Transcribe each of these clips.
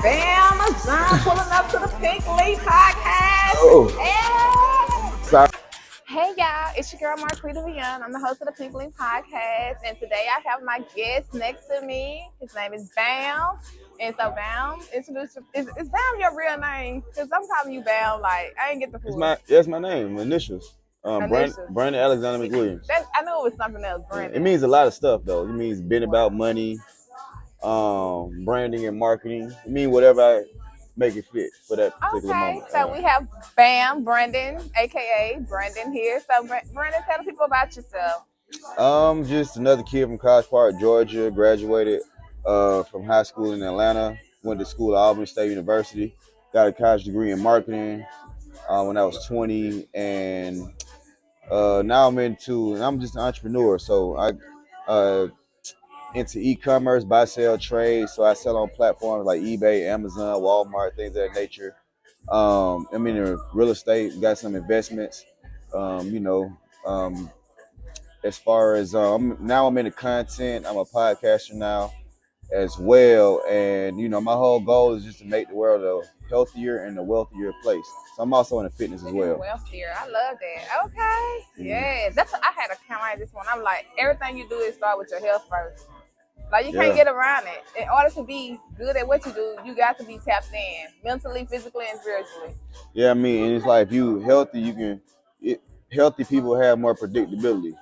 Bam, John pulling up to the Pink Leaf Podcast. Oh, Yeah. sorry. Hey y'all, it's your girl Marquita Vian. I'm the host of the Pink Leaf Podcast, and today I have my guest next to me. His name is Bam. And so Bam, introduce is Bam your real name? Because I'm calling you Bam, like I ain't get the full That's my name, initials. initials. Brandon Alexander McWilliams. I knew it was something else, Yeah, Brandon. it means a lot of stuff though. It means been about money, branding and marketing. It means whatever I make it fit for that particular Okay, moment. so we have Bam Brandon, aka Brandon here. So Brandon, tell the people about yourself. Just another kid from College Park, Georgia. Graduated from high school in Atlanta. Went to school at Auburn State University. Got a college degree in marketing when I was 20, and now I'm just an entrepreneur. So I into e-commerce, buy, sell, trade. So I sell on platforms like eBay, Amazon, Walmart, things of that nature. I'm in real estate, got some investments. Um, you know, um, as far as I'm into content. I'm a podcaster now as well, and my whole goal is just to make the world a healthier and a wealthier place. So I'm also into fitness as well. Wealthier, I love that. Okay, yes, that's what I had a comment like this one. I'm like, everything you do is start with your health first. Like you can't get around it. In order to be good at what you do, you got to be tapped in mentally, physically, and spiritually. Yeah, I mean, and it's like if you healthy, healthy people have more predictability.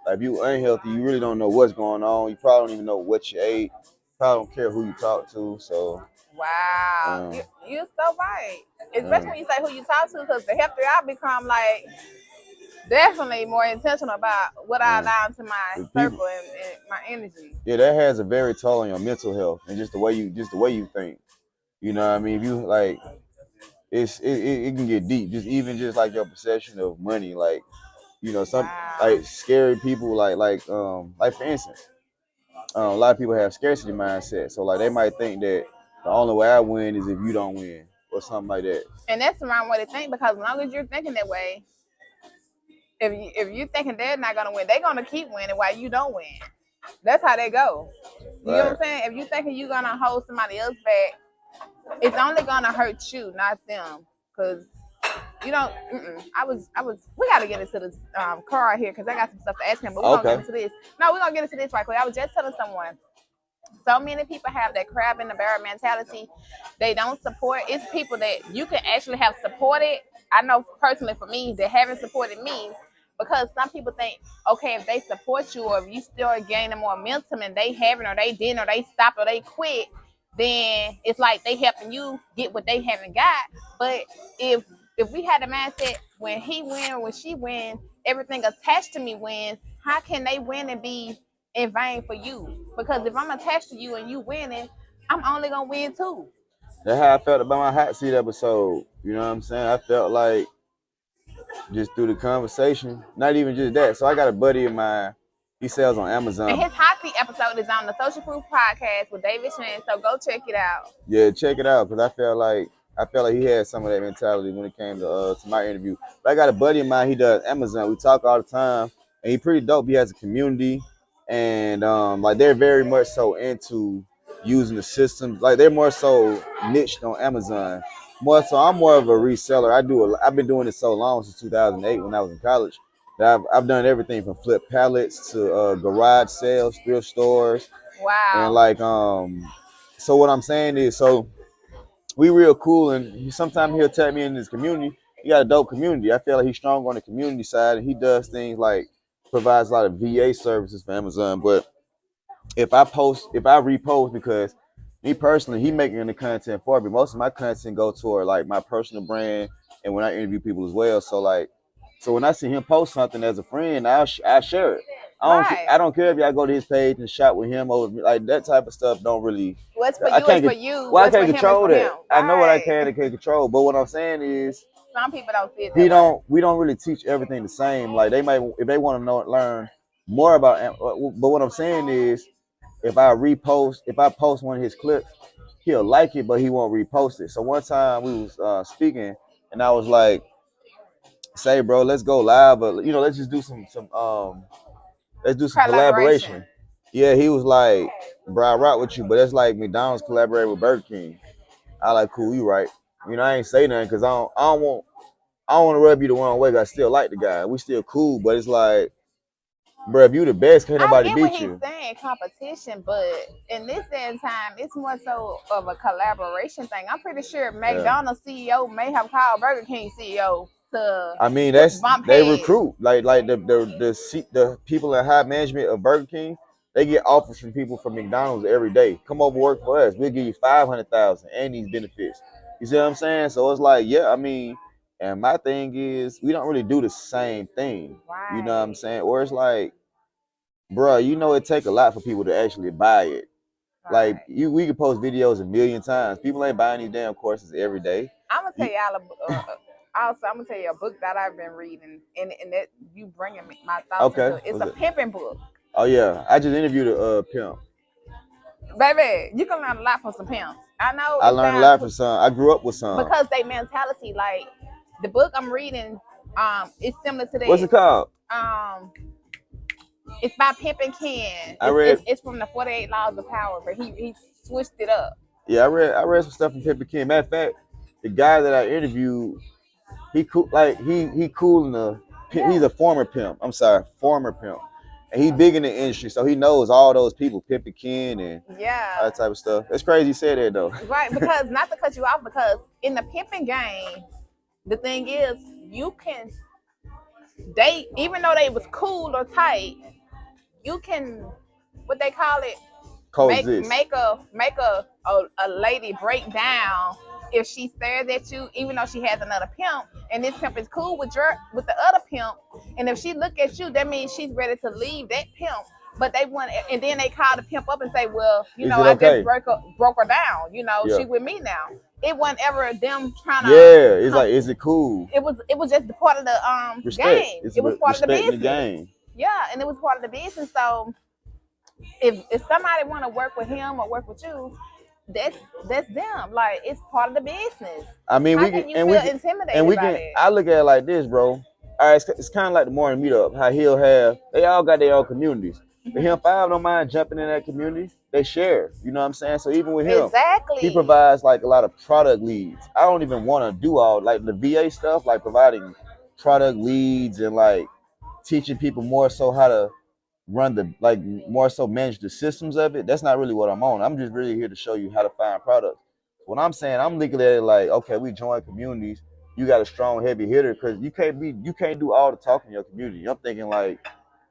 Like if you unhealthy, you really don't know what's going on. You probably don't even know what you ate. Probably don't care who you talk to. So wow, you're so right. Especially when you say who you talk to, because the healthier I become, like definitely more intentional about what I allow into my circle and my energy. Yeah, that has a very toll on your mental health and just the way you think. You know what I mean? If you like, it can get deep. Just like your perception of money, like some like scary people, like for instance, a lot of people have scarcity mindset. So like they might think that the only way I win is if you don't win or something like that. And that's the wrong way to think, because as long as you're thinking that way, if you thinking they're not gonna win, they're gonna keep winning while you don't win. That's how they go. You know what I'm saying? If you thinking you're gonna hold somebody else back, it's only gonna hurt you, not them. Cause you don't. We gotta get into this car here because I got some stuff to ask him. But we're gonna get into this. No, we're gonna get into this right quick. I was just telling someone. So many people have that crab in the barrel mentality. They don't support. It's people that you can actually have supported. I know personally for me, they haven't supported me, because some people think, okay, if they support you or if you still gaining more momentum and they haven't, or they didn't, or they stopped, or they quit, then it's like they helping you get what they haven't got. But if we had a mindset, when he win or when she win, everything attached to me wins, how can they win and be in vain for you? Because if I'm attached to you and you winning, I'm only gonna win too. That's how I felt about my hot seat episode. You know what I'm saying? I felt like just through the conversation, not even just that. So I got a buddy of mine. He sells on Amazon. And his hot seat episode is on the Social Proof Podcast with David Shan. So go check it out. Yeah, check it out, because I felt like he had some of that mentality when it came to my interview. But I got a buddy of mine. He does Amazon. We talk all the time, and he's pretty dope. He has a community, and like they're very much so into using the system. Like they're more so niched on Amazon. More so, I'm more of a reseller. I've been doing it so long, since 2008 when I was in college. That I've done everything from flip pallets to garage sales, thrift stores. Wow. And like so what I'm saying is, so we real cool, and sometimes he'll tag me in his community. He got a dope community. I feel like he's strong on the community side, and he does things like provides a lot of VA services for Amazon. But if I repost, because me personally, he making the content for me. Most of my content go toward like my personal brand, and when I interview people as well. So when I see him post something as a friend, I share it. I don't care if y'all go to his page and shop with him over, like that type of stuff. Don't really. What's for you is for you. Well, I can't control that. I know what I can and can't control, but what I'm saying is, some people don't see it that way. We don't really teach everything the same. Like they might, if they want to learn more about. But what I'm saying is, if I post one of his clips, he'll like it, but he won't repost it. So one time we was speaking, and I was like, "Say, bro, let's go live, but let's just do some collaboration." Yeah, he was like, "Bro, I rock with you, but it's like McDonald's collaborating with Burger King." I like, cool, you right. You know, I ain't say nothing because I don't want to rub you the wrong way. 'Cause I still like the guy. We still cool, but it's like, bro, if you the best, can't I nobody get what beat he's you. saying, competition, but in this day and time, it's more so of a collaboration thing. I'm pretty sure Yeah. McDonald's CEO may have called Burger King CEO to I mean, that's bump they heads. recruit like the people in high management of Burger King. They get offers from people from McDonald's every day. Come over work for us. We'll give you 500,000 and these benefits. You see what I'm saying? So it's like, yeah, I mean, and my thing is, we don't really do the same thing. You know what I'm Right, saying? Or it's like, bro, you know, it take a lot for people to actually buy it. Like right. we could post videos a million times. People ain't buying these damn courses every day. I'm gonna tell You, y'all. Also, I'm gonna tell you a book that I've been reading, and that you bringing my thoughts into okay, it. It's what's a it? pimping book, Oh yeah, I just interviewed a pimp. baby. You can learn a lot from some pimps. I know I it learned a sounds lot from some. I grew up with some. because they mentality, like the book I'm reading, is similar to What's it that. called? Um, it's by Pimpin' Ken. I read. It's from the 48 Laws of Power, but he switched it up. Yeah, I read some stuff from Pippa King. Matter of fact, the guy that I interviewed, he cool. Like he cool in the. He's Yeah, a former pimp. I'm sorry, former pimp, and he big in the industry, so he knows all those people, Pippa King and all yeah, that type of stuff. That's crazy. You said that though. right. Because not to cut you off, because in the pimping game, the thing is you can date even though they was cool or tight. You can what they call it make Coexist. make a make a lady break down if she stares at you, even though she has another pimp, and this pimp is cool with the other pimp, and if she look at you, that means she's ready to leave that pimp. But they want, and then they call the pimp up and say, "Well, Is it I just okay? broke her down. Yeah. She with me now." It wasn't ever them trying to Yeah. It's come. like, is it cool? It was just the part of the Respect. game. It's It was part of the respecting the business. game. Yeah, and it was part of the business. So if somebody want to work with him or work with you, that's them. Like it's part of the business. I mean, How we can, can you and feel we can, and intimidated we by can. that? I look at it like this, bro. All right, it's kind of like the morning meetup. How he'll have, they all got their own communities. But him five don't mind jumping in that community. They share. You know what I'm saying? So even with him, he Exactly. provides like a lot of product leads. I don't even want to do all like the VA stuff, like providing product leads and like teaching people more so how to run the like more so manage the systems of it. That's not really what I'm on. I'm just really here to show you how to find products. What I'm saying, I'm looking at it like, okay, we join communities. You got a strong heavy hitter because you can't do all the talking in your community. I'm thinking like,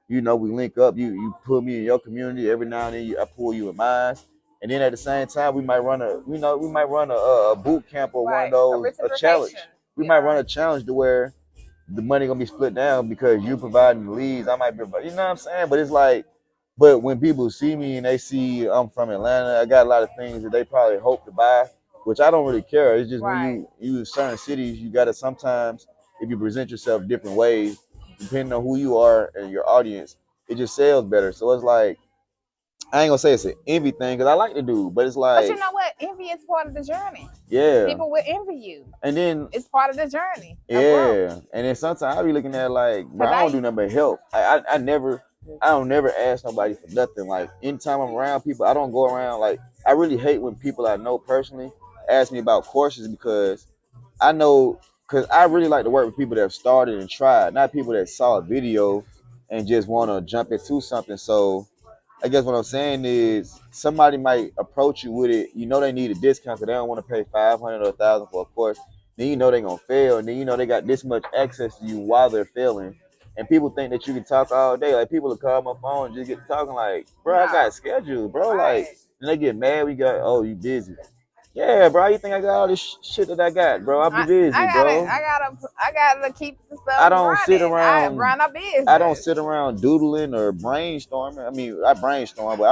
we link up. You put me in your community every now and then. I pull you in mine, and then at the same time, we might run a boot camp or one of Right. A those a reciprocation. challenge. We might run a challenge to where the money gonna be split down because you providing the leads. I might be, you know what I'm saying? But it's like, but when people see me and they see I'm from Atlanta, I got a lot of things that they probably hope to buy, which I don't really care. It's just when Right. you in certain cities, you gotta sometimes if you present yourself different ways, depending on who you are and your audience, it just sells better. So it's like I ain't gonna say it's an envy thing because I like the dude, but it's But you like, know what? Envy is part of the journey. yeah. People will envy you. And then It's part of the journey of growth. yeah, and then sometimes I be looking at it like, bro, Cause I don't I do nothing but help. I don't never ask nobody for nothing. Like anytime I'm around people, I don't go around like I really hate when people I know personally ask me about courses because I know because I really like to work with people that have started and tried, not people that saw a video and just want to jump into something. So I guess what I'm saying is somebody might approach you with it. You know they need a discount because they don't want to pay 500 or 1,000 for a course. Then you know they're gonna fail, and then you know they got this much access to you while they're failing. And people think that you can talk all day. Like people will call my phone and just get talking like, bro, I got no. schedules, bro. Like, Right. and they get mad. We got, oh, you busy? Yeah, bro. You think I got all this shit that I got, bro? I be I, busy, I gotta bro. I gotta I gotta keep the I stuff don't sit running. I around run a I don't business. sit around doodling or brainstorming. I mean, I brainstorm, but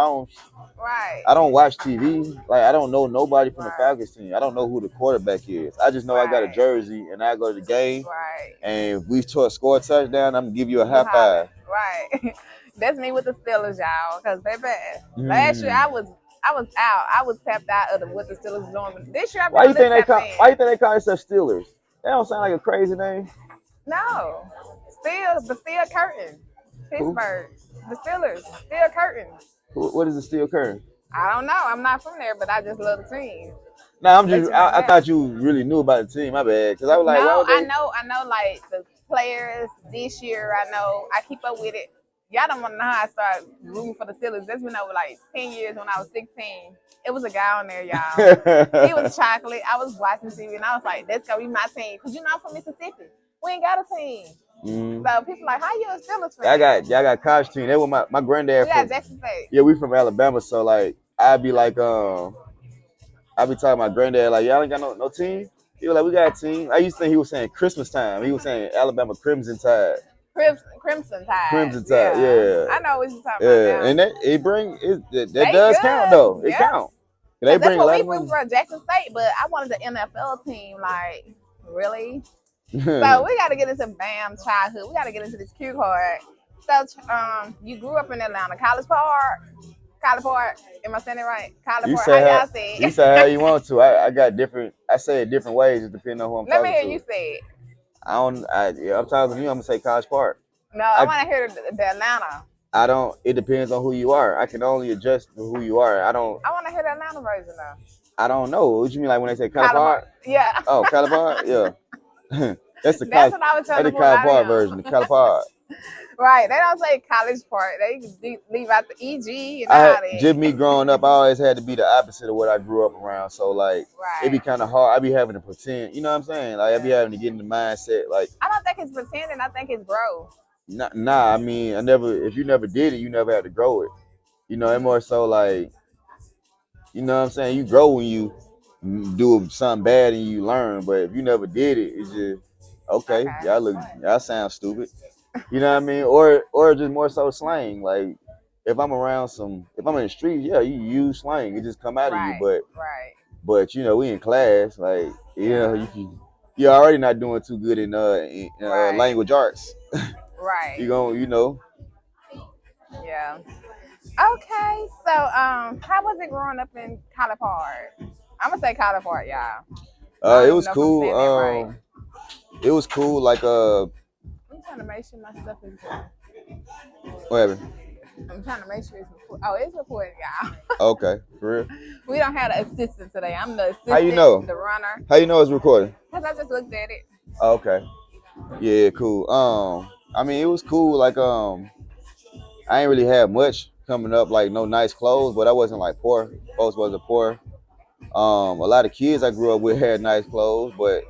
Right. I don't watch TV. Like I don't know nobody from the Right. Falcons team. I don't know who the quarterback is. I just know I got a Right. jersey and I go to the game. Right. And if we score a touchdown, I'm gonna give you a You high holler. five. Right. That's me with the Steelers, y'all. Cause baby, last year Mm. I was out. I was tapped out of what the Steelers doing. This year I've been Why a you little think they tapped call? Why in. you think they call themselves Steelers? That don't sound like a crazy name. No. The Steel Curtain. Who? Pittsburgh. The Steelers. Steel Curtain. What is the steel curtain? I don't know. I'm not from there, but I just love the team. Nah, I'm Let just. you know I that. thought you really knew about the team. My bad, because I was like, why No, would they? I know, like the players this year. I know, I keep up with it. Y'all don't want to know how I started rooting for the Steelers. That's been over like 10 years. When I was 16, it was a guy on there, y'all. He was chocolate. I was watching TV, and I was like, "That's gonna be my team," because you know I'm from Mississippi. We ain't got a team. So people like, "How you a Steelers fan?" Y'all got college team. They were my granddad We got from. Jackson State. Yeah, we from Alabama, so like I'd be like I be talking to my granddad like y'all ain't got no team. He was like we got a team. I used to think he was saying Christmas time. He was saying Alabama Crimson Tide. Crimson Tide. Crimson Tide, Yeah, yeah, I know what you're talking about yeah, now. and that They does count good. though. It Yep. count. They Cause that's bring a what lot we of root money. for, Jackson State. But I wanted the NFL team. Like, really? So we got to get into Bam childhood. We got to get into this cue card. So, you grew up in Atlanta, College Park. College Park. Am I saying it right? College you Park. How say y'all say you it? say how you want to. I got different. I say it different ways, just depending on who I'm Let me talking hear you to. say it. I don't. Yeah, I'm talking to you. I'm gonna say College Park. No, I I want to hear the Atlanta. I don't. It depends on who you are. I can only adjust to who you are. I want to hear the Atlanta version though. I don't know. What you mean, like when they say College College Park? Park. Yeah. Oh, College Park. Yeah. That's the That's college. what I was trying That's to the pull College out of Park him. version. The College Park. Right. They don't say College Park. They leave out the EG and I all had that. just me growing up. I always had to be the opposite of what I grew up around. So like, it be Right. kind of hard. I be having to pretend. You know what I'm saying? Like I be Yeah. having to get in the mindset. Like, I don't think it's pretending. I think it's growth. nah. I mean, I never. If you never did it, you never had to grow it. You know, it more so like, you know what I'm saying? You grow when you do something bad and you learn. But if you never did it, it's just okay. Okay. Y'all sound stupid. You know what I mean? Or just more so slang. Like if I'm around if I'm in the streets, yeah, you use slang. It just come out of you. Right. But Right. you know, we in class, like Yeah. you're already not doing too good in Right. language arts. You Right. going, you know. Yeah. Okay. So, how was it growing up in College Park? I'm gonna say College Park, y'all. I It don't even was know if I'm cool. saying that right. It was cool. Like I'm trying to make sure my stuff is. whatever. I'm trying to make sure it's recording. Oh, it's recording, y'all. Okay, for real. We don't have the assistant today. I'm the How you assistant, know? the runner. How you know it's recording? Cause I just looked at it. Okay. Yeah, cool. I mean, it was cool. Like I ain't really had much coming up, like no nice clothes, but I wasn't like poor. Folks wasn't poor. A lot of kids I grew up with had nice clothes, but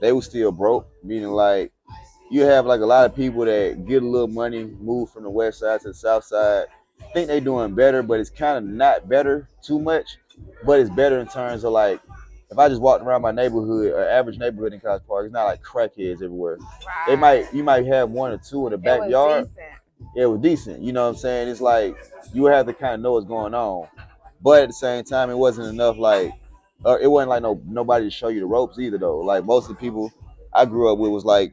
they was still broke. Meaning like you have like a lot of people that get a little money, move from the west side to the south side, think they doing better, but it's kind of not better too much. But it's better in terms of like if I just walked around my neighborhood, an average neighborhood in College Park, it's not like crackheads everywhere. Right. You might have one or two in the It was backyard. decent. It was decent. You know what I'm saying? It's like you have to kind of know what's going on, but at the same time, it wasn't enough. Like, it wasn't like nobody to show you the ropes either though. Like most of the people I grew up with was like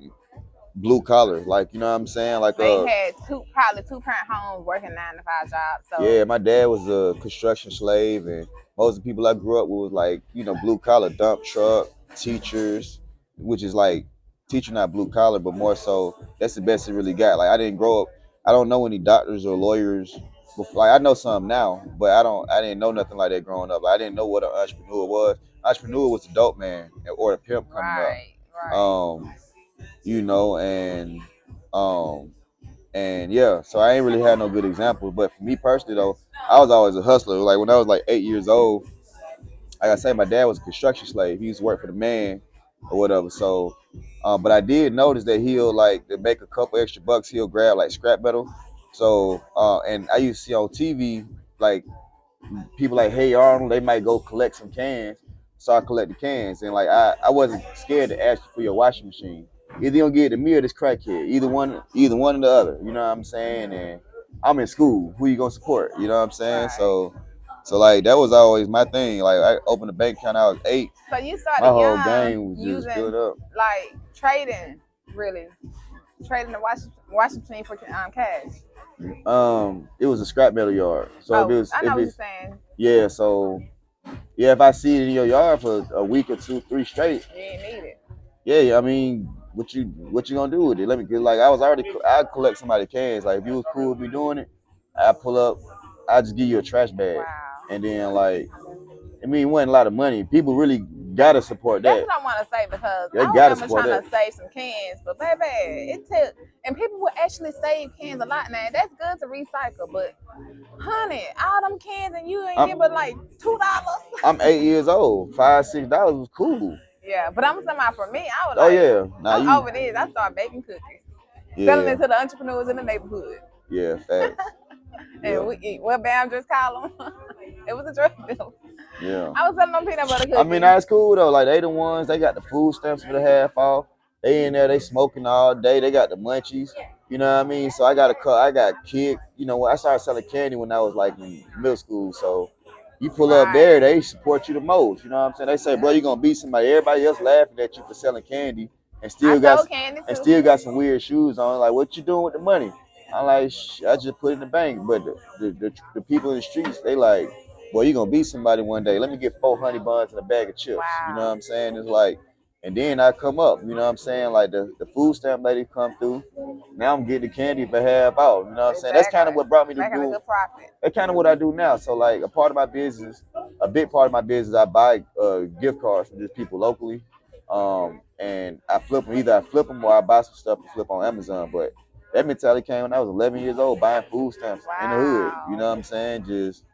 blue collar. Like you know what I'm saying? Like They had probably two parent homes working 9 to 5 jobs. So yeah, my dad was a construction slave, and most of the people I grew up with was like blue collar, dump truck, teachers, which is like teacher not blue collar, but more so that's the best it really got. Like I didn't grow up. I don't know any doctors or lawyers. Like I know some now, but I didn't know nothing like that growing up. Like, I didn't know what an entrepreneur was. Entrepreneur was the dope man or the pimp coming up. right, right. Um, you know, um and yeah, so I ain't really had no good examples. But for me personally though, I was always a hustler. Like when I was like 8 years old, like I say, my dad was a construction slave. He used to work for the man or whatever. So, but I did notice that he'll like to make a couple extra bucks. He'll grab like scrap metal. So, and I used to see on TV like people like Hey Arnold, they might go collect some cans. So I collect the cans, and like I wasn't scared to ask you for your washing machine. Either you gonna get it to me or this crackhead. Either one or the other. You know what I'm saying? And I'm in school. Who you gonna support? You know what I'm saying? Right. So like that was always my thing. Like I opened a bank account. I was 8. So you My started whole young game was just built using up. like trading, really trading the washing machine for cash. It was a scrap metal yard. So Oh, I know if what you're it's saying. yeah, so yeah, if I see it in your yard for a week or 2, 3 straight, You ain't need it. yeah, I mean, what you gonna do with it? Let me get like I collect somebody cans. Like if you was cool with me doing it, I pull up, I just give you a trash bag, Wow. and then like I mean, it wasn't a lot of money. People really gotta support that. That's what I want to say, because They I gotta remember support trying that. to save some cans, but baby, it took, and people would actually save cans a lot now. That's good to recycle, but honey, all them cans and you ain't give but like $2. I'm 8 years old. $5, $6 was cool. Yeah, but I'm talking about for me, I was Oh like, yeah, now I'm you. over this. I started baking cookies, selling Yeah, it to the entrepreneurs in the neighborhood. yeah, facts. And we eat what Bam just call them. It was a drug deal. Yeah. I was selling them peanut butter cookies. I mean, that's cool though. Like they the ones, they got the food stamps for the half off. They in there, they smoking all day. They got the munchies. You know what I mean? So I got kid. You know, I started selling candy when I was like in middle school. So you pull up there, they support you the most. You know what I'm saying? They say, bro, you gonna beat somebody. Everybody else laughing at you for selling candy and still got some weird shoes on. Like, what you doing with the money? I'm like, I just put it in the bank. But the people in the streets, they like, boy, you gonna beat somebody one day. Let me get 4 honey buns and a bag of chips. Wow. You know what I'm saying? It's like, and then I come up, you know what I'm saying? Like the food stamp lady come through. Now I'm getting the candy for half out. You know what I'm saying? That's kind of what brought me to making a good profit. That's kind of what I do now. So like a big part of my business, I buy gift cards from just people locally. And I flip them. Either I flip them or I buy some stuff to flip on Amazon. But that mentality came when I was 11 years old, buying food stamps in the hood. You know what I'm saying? Just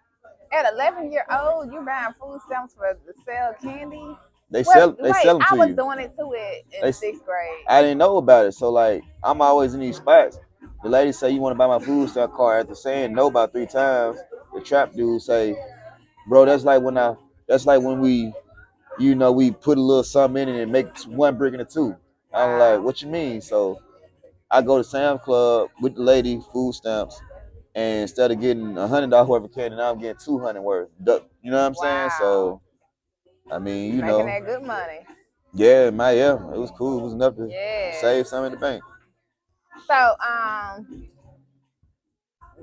at 11 years old, you buying food stamps for to sell candy. They sell them to you. I was doing it too in 6th grade. I didn't know about it. So like I'm always in these spots. The lady say, you want to buy my food stamp card. After saying no about 3 times, the trap dude say, bro, that's like when we, you know, we put a little something in it and make 1 brick into 2. I'm like, what you mean? So I go to Sam's Club with the lady, food stamps, and instead of getting $100 worth of candy, now I'm getting 200 worth. You know what I'm saying? So I mean, you know, making that good money. Yeah, it was cool. It was enough to save some in the bank. So,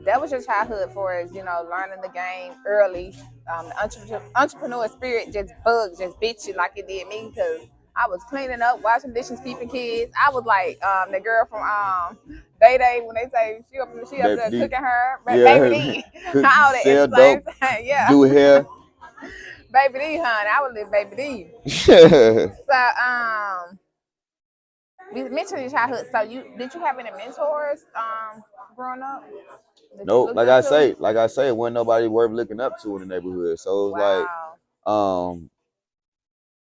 that was your childhood for us, you know, learning the game early. The entrepreneur spirit just bit you like it did me, because I was cleaning up, washing dishes, keeping kids. I was like the girl from Day Day when they say she up there cooking her baby D. All that at the same time. Yeah. Do hair. Baby D, honey. I would live Baby D. So we mentioned your childhood. So did you have any mentors growing up? Nope. Like I say, wasn't nobody worth looking up to in the neighborhood. So it was like,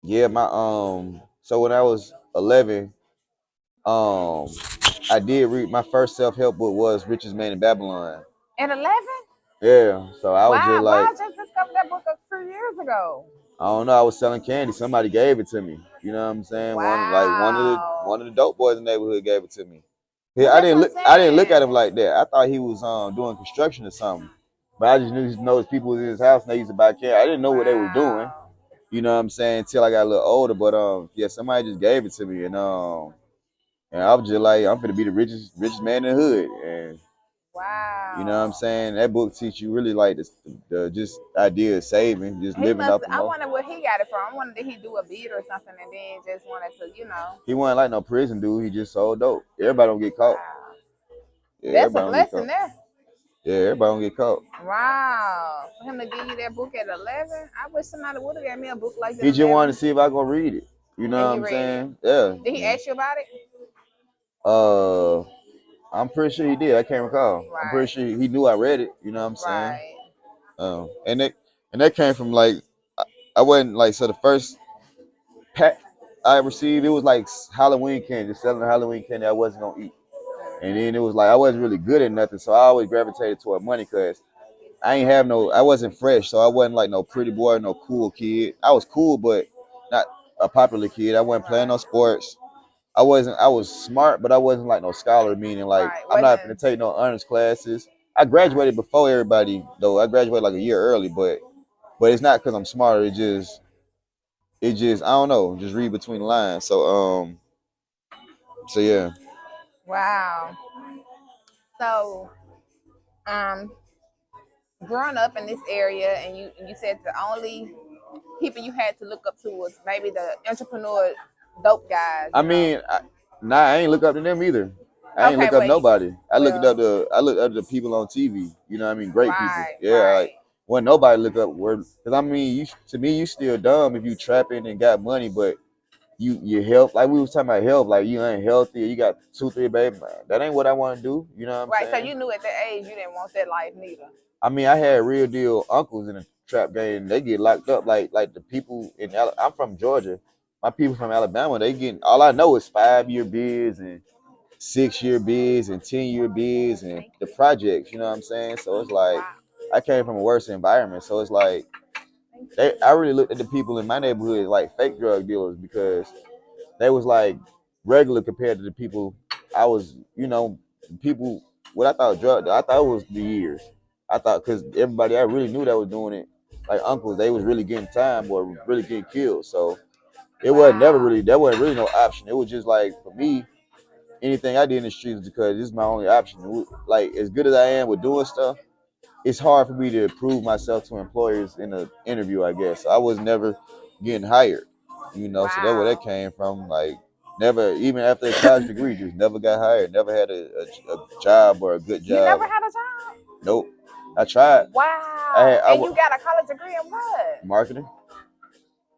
yeah, so when I was 11, I did read my first self-help book was Richest Man in Babylon. At 11? Yeah. So I was just like, why I just discovered that book a few years ago? I don't know. I was selling candy. Somebody gave it to me. You know what I'm saying? Wow. One of the dope boys in the neighborhood gave it to me. Yeah, I didn't look at him like that. I thought he was doing construction or something. But I just knew people was in his house and they used to buy candy. I didn't know what they were doing. You know what I'm saying? Until I got a little older. But yeah, somebody just gave it to me, and I was just like, I'm gonna be the richest man in the hood. And you know what I'm saying? That book teach you really like the just idea of saving, just living up. I wonder where he got it from. I wonder did he do a beat or something and then just wanted to, you know. He wasn't like no prison dude. He just sold dope. Everybody don't get caught. Wow. Yeah, that's a lesson there. Yeah, everybody don't get caught. Wow. For him to give you that book at 11, I wish somebody would have gave me a book like that. He just wanted to see if I gonna read it. You know what I'm saying? Yeah. Did he ask you about it? I'm pretty sure he did. I can't recall. Right. I'm pretty sure he knew I read it. You know what I'm saying? Right. And that came from like I wasn't like, so the first pack I received, it was like Halloween candy, selling Halloween candy I wasn't gonna eat. And then it was like I wasn't really good at nothing, so I always gravitated toward money because I wasn't fresh, so I wasn't like no pretty boy, no cool kid. I was cool, but not a popular kid. I wasn't playing no sports. I was smart, but I wasn't like no scholar, meaning like I'm not gonna take no honors classes. I graduated before everybody though. I graduated like a year early, but it's not because I'm smarter. It just I don't know, just read between the lines. So yeah. Wow. So growing up in this area, and you said the only people you had to look up to was maybe the entrepreneur dope guys. I mean, I ain't look up to them either. I ain't look up nobody. I looked up the people on TV. You know what I mean? Great people. Yeah. Right. when nobody look up where. Because I mean, to me, you still dumb if you trapping and got money, but you health, like we was talking about health, like you unhealthy, you got 2-3 babies. That ain't what I want to do. You know what I'm Right. So saying? you knew at that age you didn't want that life neither. I mean, I had real deal uncles in the trap game. They get locked up like the people in. I'm from Georgia. My people from Alabama, they getting. All I know is 5-year bids and 6-year bids and 10-year bids and the projects. You know what I'm saying? So it's like Wow. I came from a worse environment. So it's like I really looked at the people in my neighborhood like fake drug dealers because they was like regular compared to the people I was, people what I thought I thought it was the years. I thought because everybody I really knew that was doing it, like uncles, they was really getting time or really getting killed. So it wasn't never Wow. really that wasn't really no option. It was just like for me, anything I did in the streets because this is my only option. Like as good as I am with doing stuff, it's hard for me to prove myself to employers in an interview, I guess. I was never getting hired, so that's where that Wow. came from. Like, never, even after a college degree, just never got hired, never had a job or a good You job. never had a job? Nope. I tried. Wow. I And you got a college degree in what? marketing.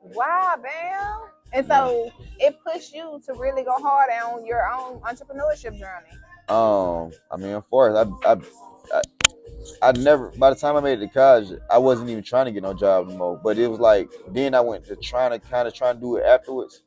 Wow, damn. And Yeah. so it pushed you to really go hard on your own entrepreneurship journey. I mean, of course, I never. By the time I made it to college, I wasn't even trying to get no job anymore. But it was like then I went to trying to do it afterwards.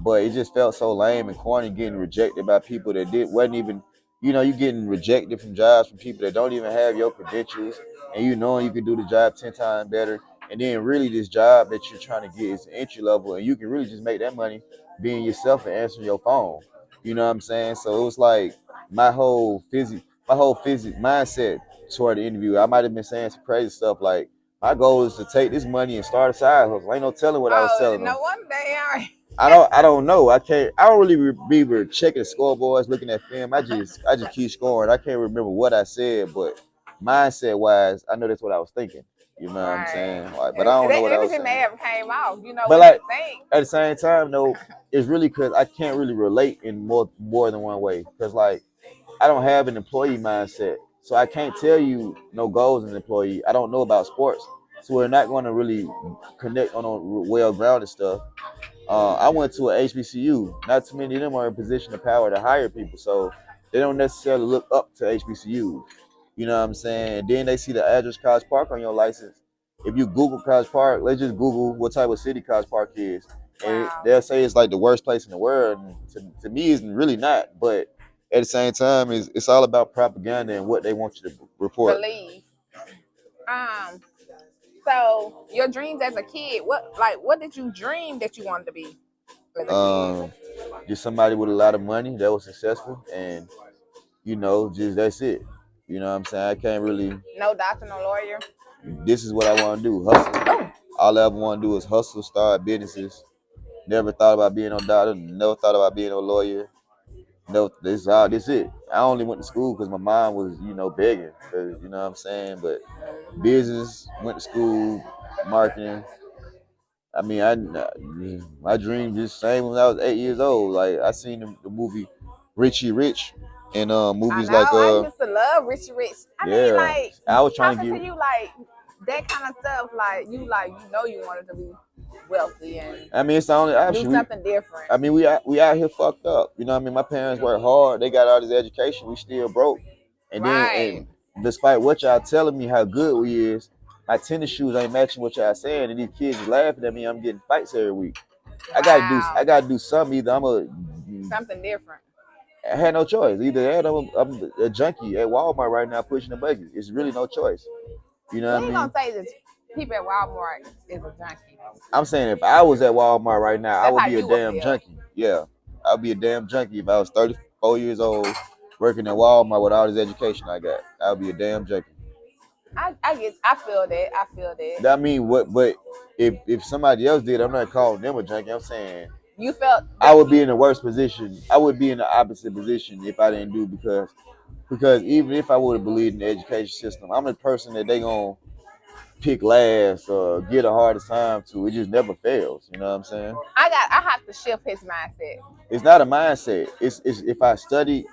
But it just felt so lame and corny getting rejected by people that wasn't even, you getting rejected from jobs from people that don't even have your credentials, and you knowing you can do the job 10 times better, and then really this job that you're trying to get is entry level, and you can really just make that money being yourself and answering your phone. You know what I'm saying? So it was like my whole physic mindset toward the interview. I might have been saying some crazy stuff like my goal is to take this money and start a side hustle. Ain't no telling what I was Oh, telling them. no wonder they are. I don't know. I can't. I don't really be checking scoreboards, looking at film. I just keep scoring. I can't remember what I said, but mindset wise, I know that's what I was thinking. You know what I'm Right. saying? Like, but I don't know what I was Anything may saying. have came off, But what you like think. at the same time, though, it's really because I can't really relate in more than one way. Because like I don't have an employee mindset, so I can't tell you no goals as an employee. I don't know about sports, so we're not going to really connect on well grounded stuff. I went to a HBCU. Not too many of them are in position of power to hire people, so they don't necessarily look up to HBCUs. You know what I'm saying? And then they see the address College Park on your license. If you Google College Park, let's just Google what type of city College Park is, and Wow. they'll say it's like the worst place in the world. And to me, it's really not. But at the same time, it's all about propaganda and what they want you to report. Believe. Um, so your dreams as a kid, what did you dream that you wanted to be as a kid? Um, just somebody with a lot of money that was successful, and just that's it. You know what I'm saying? I can't really. No doctor, no lawyer. This is what I want to do. Hustle. Oh, All I ever want to do is hustle, start businesses. Never thought about being no doctor. Never thought about being no lawyer. No, this it. I only went to school because my mom was, begging. 'Cause, you know what I'm saying? But business, went to school, marketing. I mean, my dream just same when I was 8 years old. Like I seen the movie Richie Rich, and I movies know. like I used to love Richie Rich. I mean, yeah. like I was trying to talking to get. you, like that kind of stuff. You wanted to be wealthy and I mean, it's the only do option. something different. I mean, we out here fucked up. You know what I mean? My parents worked hard. They got all this education. We still broke. Right. And despite what y'all telling me how good we is, my tennis shoes ain't matching what y'all saying, and these kids is laughing at me. I'm getting fights every week. I Wow. gotta do something. Either Something different. I had no choice. Either that or I'm a junkie at Walmart right now pushing the buggy. It's really no choice. You know We what I ain't mean? gonna say that people at Walmart is a junkie. I'm saying if I was at Walmart right now, I That's would how be a you would damn feel. junkie. Yeah, I'd be a damn junkie if I was 34 years old working at Walmart with all this education I got. I'd be a damn junkie. I feel that. I feel that. I mean, what? But if somebody else did, I'm not calling them a junkie. I'm saying You felt I that would be you in the worst position. I would be in the opposite position if I didn't do because even if I would have believed in the education system, I'm the person that they gonna pick last or get a hardest time to. It just never fails. You know what I'm saying? I have to shift his mindset. It's not a mindset. It's if I study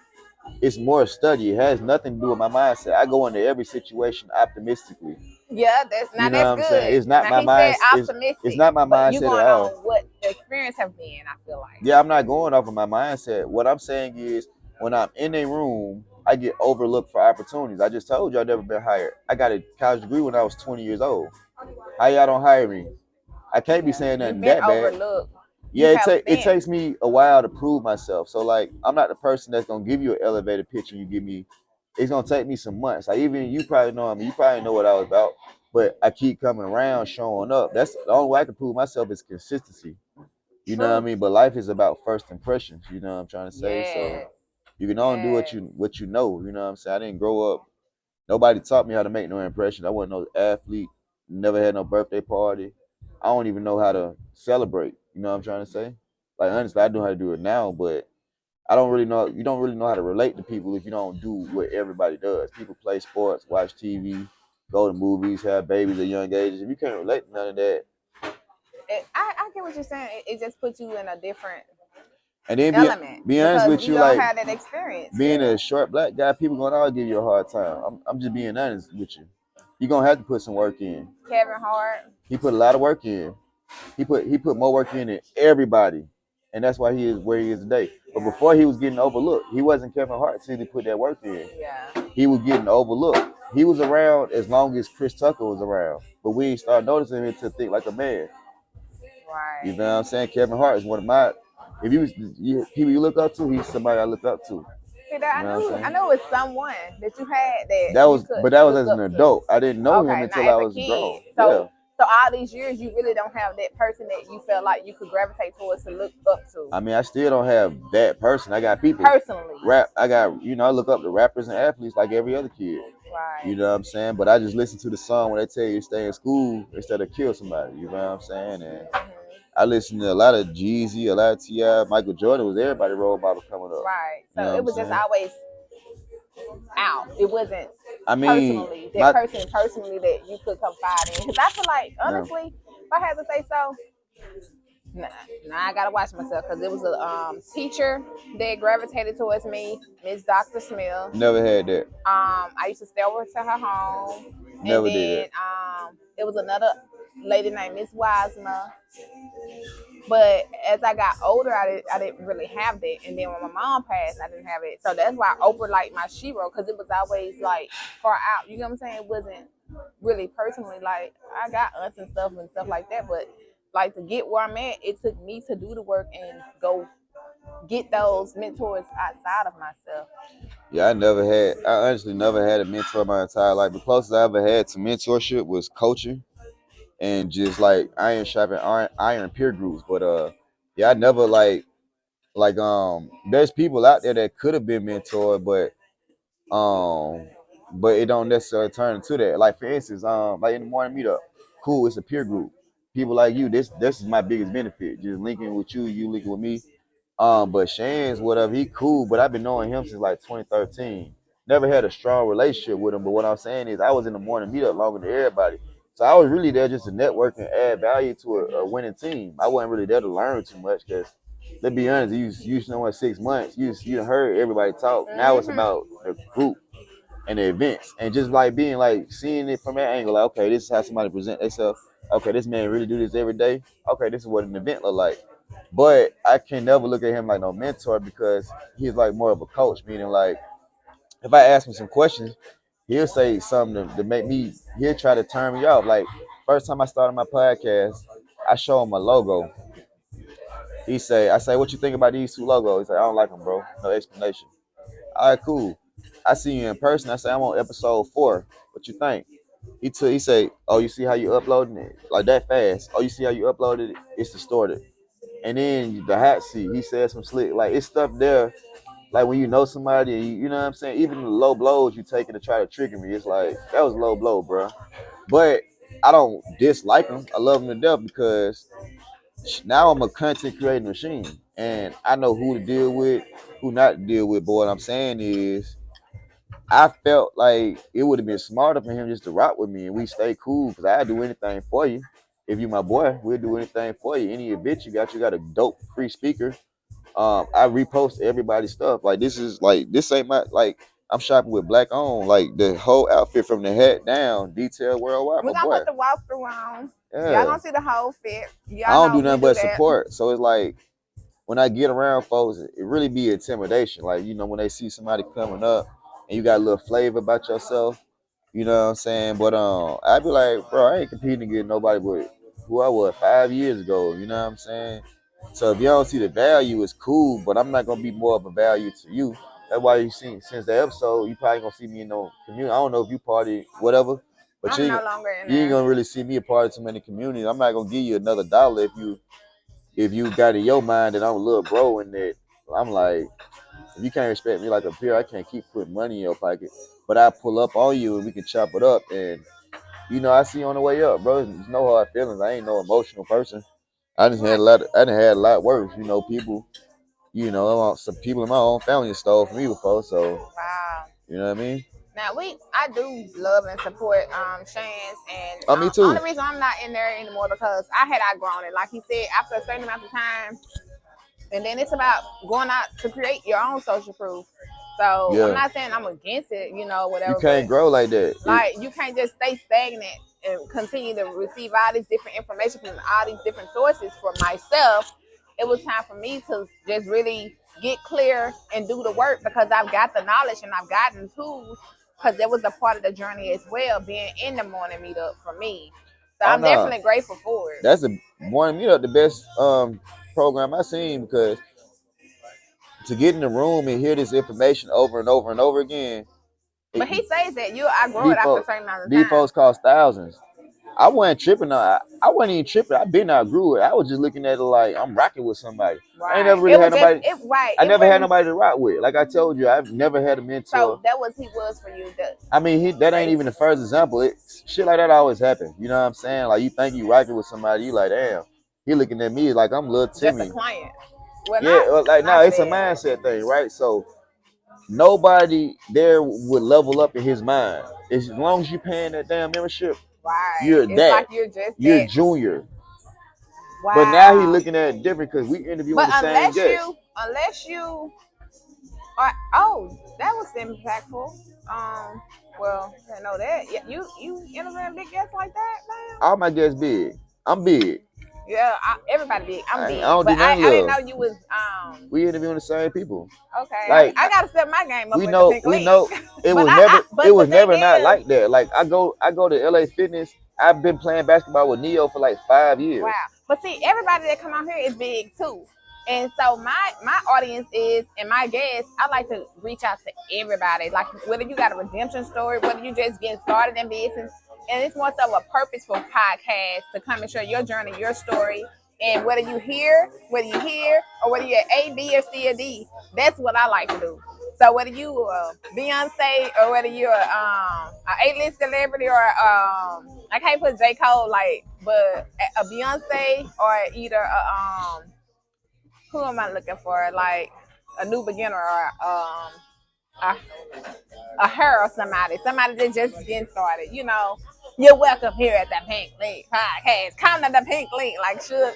it's more study. It has nothing to do with my mindset. I go into every situation optimistically. Yeah, You know that's what I'm saying? good. It's not Now my he said mind. It's optimistic, not my but you mindset at going on all. what the experience have been. I feel like. Yeah, I'm not going off of my mindset. What I'm saying is, when I'm in a room, I get overlooked for opportunities. I just told you I've never been hired. I got a college degree when I was 20 years old. How y'all don't hire me? I can't be Yeah, saying you've nothing been that bad. overlooked. You Yeah, have it been. takes me a while to prove myself. So like, I'm not the person that's gonna give you an elevator pitch and you give me. It's gonna take me some months. Like even you probably know me. You probably know what I was about. But I keep coming around, showing up. That's the only way I can prove myself is consistency. You know what I True. mean? But life is about first impressions. You know what I'm trying to say? So Yes. you can only do Yes. what you know. You know what I'm saying? I didn't grow up. Nobody taught me how to make no impression. I wasn't no athlete. Never had no birthday party. I don't even know how to celebrate. You know what I'm trying to say? Like honestly, I know how to do it now, but I don't really know. You don't really know how to relate to people if you don't do what everybody does. People play sports, watch TV, go to movies, have babies at young ages. If you can't relate to none of that, I get what you're saying. It just puts you in a different and then element be honest because with you you, don't like have that experience being yet. a short black guy, people gonna always give you a hard time. I'm just being honest with you. You're gonna have to put some work in. Kevin Hart. He put a lot of work in. He put more work in than everybody, and that's why he is where he is today. But Yeah. before he was getting overlooked, he wasn't Kevin Hart until he put that work in. Yeah. He was getting overlooked. He was around as long as Chris Tucker was around, but we ain't start noticing him until Think Like a Man. You Right. know what I'm saying? Kevin Hart is one of my. If people you look up to, he's somebody I look up to. See that You know what I'm I saying? knew it was someone that you had that That you was, could but that was look as an up to. adult. I didn't know him Okay, not until I as a was kid. grown. Yeah. So all these years you really don't have that person that you felt like you could gravitate towards to look up to. I mean, I still don't have that person. I got people. Personally. I got, I look up to rappers and athletes like every other kid. Right. You know what I'm saying? But I just listen to the song when they tell you to stay in school instead of kill somebody. You know what I'm saying? And I listen to a lot of Jeezy, a lot of T.I. Michael Jordan was everybody role model coming up. Right. You So know what it I'm was just saying? always out. It wasn't I mean, personally that person personally that you could confide in. Because I feel like yeah. honestly, if I had to say so, nah, I gotta watch myself because it was a teacher that gravitated towards me, Miss Dr. Smith. Never had that. I used to stay over to her home, and Never did then that. it was another lady named Miss Wisner. But as I got older, I didn't really have that. And then when my mom passed, I didn't have it. So that's why Oprah liked my shero because it was always like far out. You know what I'm saying? It wasn't really personally like I got aunts and stuff like that. But like to get where I'm at, it took me to do the work and go get those mentors outside of myself. Yeah, I honestly never had a mentor my entire life. The closest I ever had to mentorship was coaching and just like iron peer groups. But yeah, I never there's people out there that could have been mentored, um but it don't necessarily turn into that. Like for instance, like in the morning meetup, cool, it's a peer group. People like you, this is my biggest benefit. Just linking with you linking with me. But Shane's whatever, he cool, but I've been knowing him since like 2013. Never had a strong relationship with him, but what I'm saying is I was in the morning meetup longer than everybody. So I was really there just to network and add value to a winning team. I wasn't really there to learn too much because, let's be honest, you know what 6 months, you heard everybody talk. Now it's Mm-hmm. about the group and the events and just like being like seeing it from that angle. Like, okay, this is how somebody present themselves. Okay, this man really do this every day. Okay, this is what an event look like. But I can never look at him like no mentor because he's like more of a coach, meaning like if I ask him some questions, he'll say something to make me, he'll try to turn me off. Like first time I started my podcast, I show him a logo. I say, what you think about these two logos? He say, I don't like them, bro. No explanation. All right, cool. I see you in person. I say, I'm on episode 4. What you think? He say, oh, you see how you uploading it like that fast? Oh, you see how you uploaded it? It's distorted. And then the hot seat, he said some slick, like it's stuff there. Like when you know somebody, and you know what I'm saying. Even the low blows you taking to try to trigger me, it's like that was low blow, bro. But I don't dislike him. I love him to death because now I'm a content creating machine, and I know who to deal with, who not to deal with. But what I'm saying is, I felt like it would have been smarter for him just to rock with me and we stay cool because I'd do anything for you. If you my boy, we'll do anything for you. Any event you got a dope free speaker. I repost everybody's stuff. Like this ain't my like. I'm shopping with black on. Like the whole outfit from the head down, detail worldwide. We're My gonna boy. put the walkthrough on. Y'all Yeah. gonna see the whole fit. I Y'all don't know do we nothing do but that. support. So it's like when I get around folks, it really be intimidation. Like, you know, when they see somebody coming up and you got a little flavor about yourself, you know what I'm saying? But I be like, bro, I ain't competing against nobody but who I was 5 years ago, you know what I'm saying? So if you don't see the value, it's cool, but I'm not gonna be more of a value to you. That's why you see since the episode, you probably gonna see me in no community. I don't know if you party, whatever, but I'm no longer in you ain't there. gonna really see me a part of too many communities. I'm not gonna give you another dollar if you got in your mind that I'm a little bro in that. I'm like, if you can't respect me like a peer, I can't keep putting money in your pocket. But I pull up on you and we can chop it up. And you know, I see you on the way up, bro. There's no hard feelings. I ain't no emotional person. I just had Right. a lot. I done had a lot worse. You know, people. You know, some people in my own family stole from me before. So Wow. you know what I mean. Now I do love and support Shan's, and Oh, me too. only reason I'm not in there anymore because I had outgrown it. Like he said, after a certain amount of time, and then it's about going out to create your own social proof. So I'm Yeah, not saying I'm against it, you whatever, but can't grow like that. like you can't just stay stagnant and continue to receive all this different information from all these different sources. For myself, it was time for me to just really get clear and do the work because I've got the knowledge and I've gotten tools because that was a part of the journey as well, being in the morning meetup for me. So Oh I'm no, definitely grateful for it. that's the one. You know, the best program I seen because to get in the room and hear this information over and over and over again, But he says that you outgrow it these after a folks, certain amount of these time. folks cost thousands. I wasn't tripping. I wasn't even tripping. I been outgrew it. I was just looking at it like I'm rocking with somebody. I ain't Right. never really It had was just nobody. it right. I It never had wasn't nobody to rock with. Like I told you, I've never had a so mentor. that was he was for you. I mean, that ain't Basically. even the first example. Shit like that always happen. You know what I'm saying? Like you think you rocking with somebody, you like, damn, he looking at me like I'm little Just a Timmy. client. Well, Yeah, like no, not it's a that. mindset thing, right? So nobody there would level up in his mind. As long as you paying that damn membership, Right. you're It's that. like you're just You're that. junior. But now he Wow. looking at it different because we interviewing But the same guest. unless you are, oh, that was impactful. Well, I didn't know that. Yeah, you interviewing big guests like that, man? All my guests big. I'm big. Yeah, everybody big. I'm I big, don't but do nothing I didn't know little. you was We interviewing the same people. okay. Like I gotta step my game up we with the know, pink link. it but was never, it but the was thing never not is, like that. Like I go to LA Fitness. I've been playing basketball with Neo for like 5 years. wow. But see, everybody that come out here is big too. And so my audience is and my guests, I like to reach out to everybody. Like whether you got a redemption story, whether you just getting started in business, and it's more so a purposeful podcast to come and share your journey, your story. And whether you hear, or whether you're A, B, or C, or D, that's what I like to do. So whether you Beyonce or whether you're a A-list celebrity or I can't put J. Cole like, but a Beyonce or either who am I looking for? Like a new beginner or a, a her or somebody that just getting started. You're welcome here at the Pink Link Podcast. Come to the Pink Link, should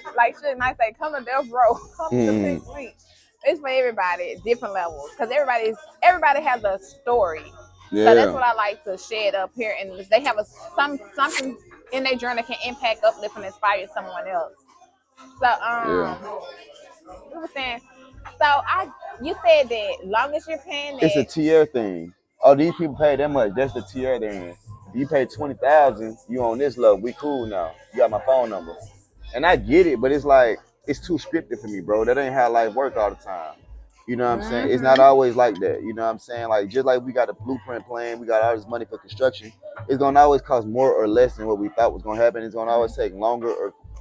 I say, come to Death Row, come to the Mm, Pink Link. It's for everybody at different levels because everybody has a story. So that's yeah, what I like to shed up here, and they have something in their journey that can impact, uplift, and inspire someone else. So yeah. we were saying, you said that long as you're paying It's a that, tier thing. Oh, these people pay that much. That's the tier thing. You pay 20,000. You on this level. We cool now. You got my phone number, and I get it, but it's like it's too scripted for me, bro. That ain't how life work all the time. You know what I'm saying? It's not mm-hmm, always like that. You know what I'm saying? Like just like we got a blueprint plan, we got all this money for construction. It's gonna always cost more or less than what we thought was gonna happen. It's gonna always take longer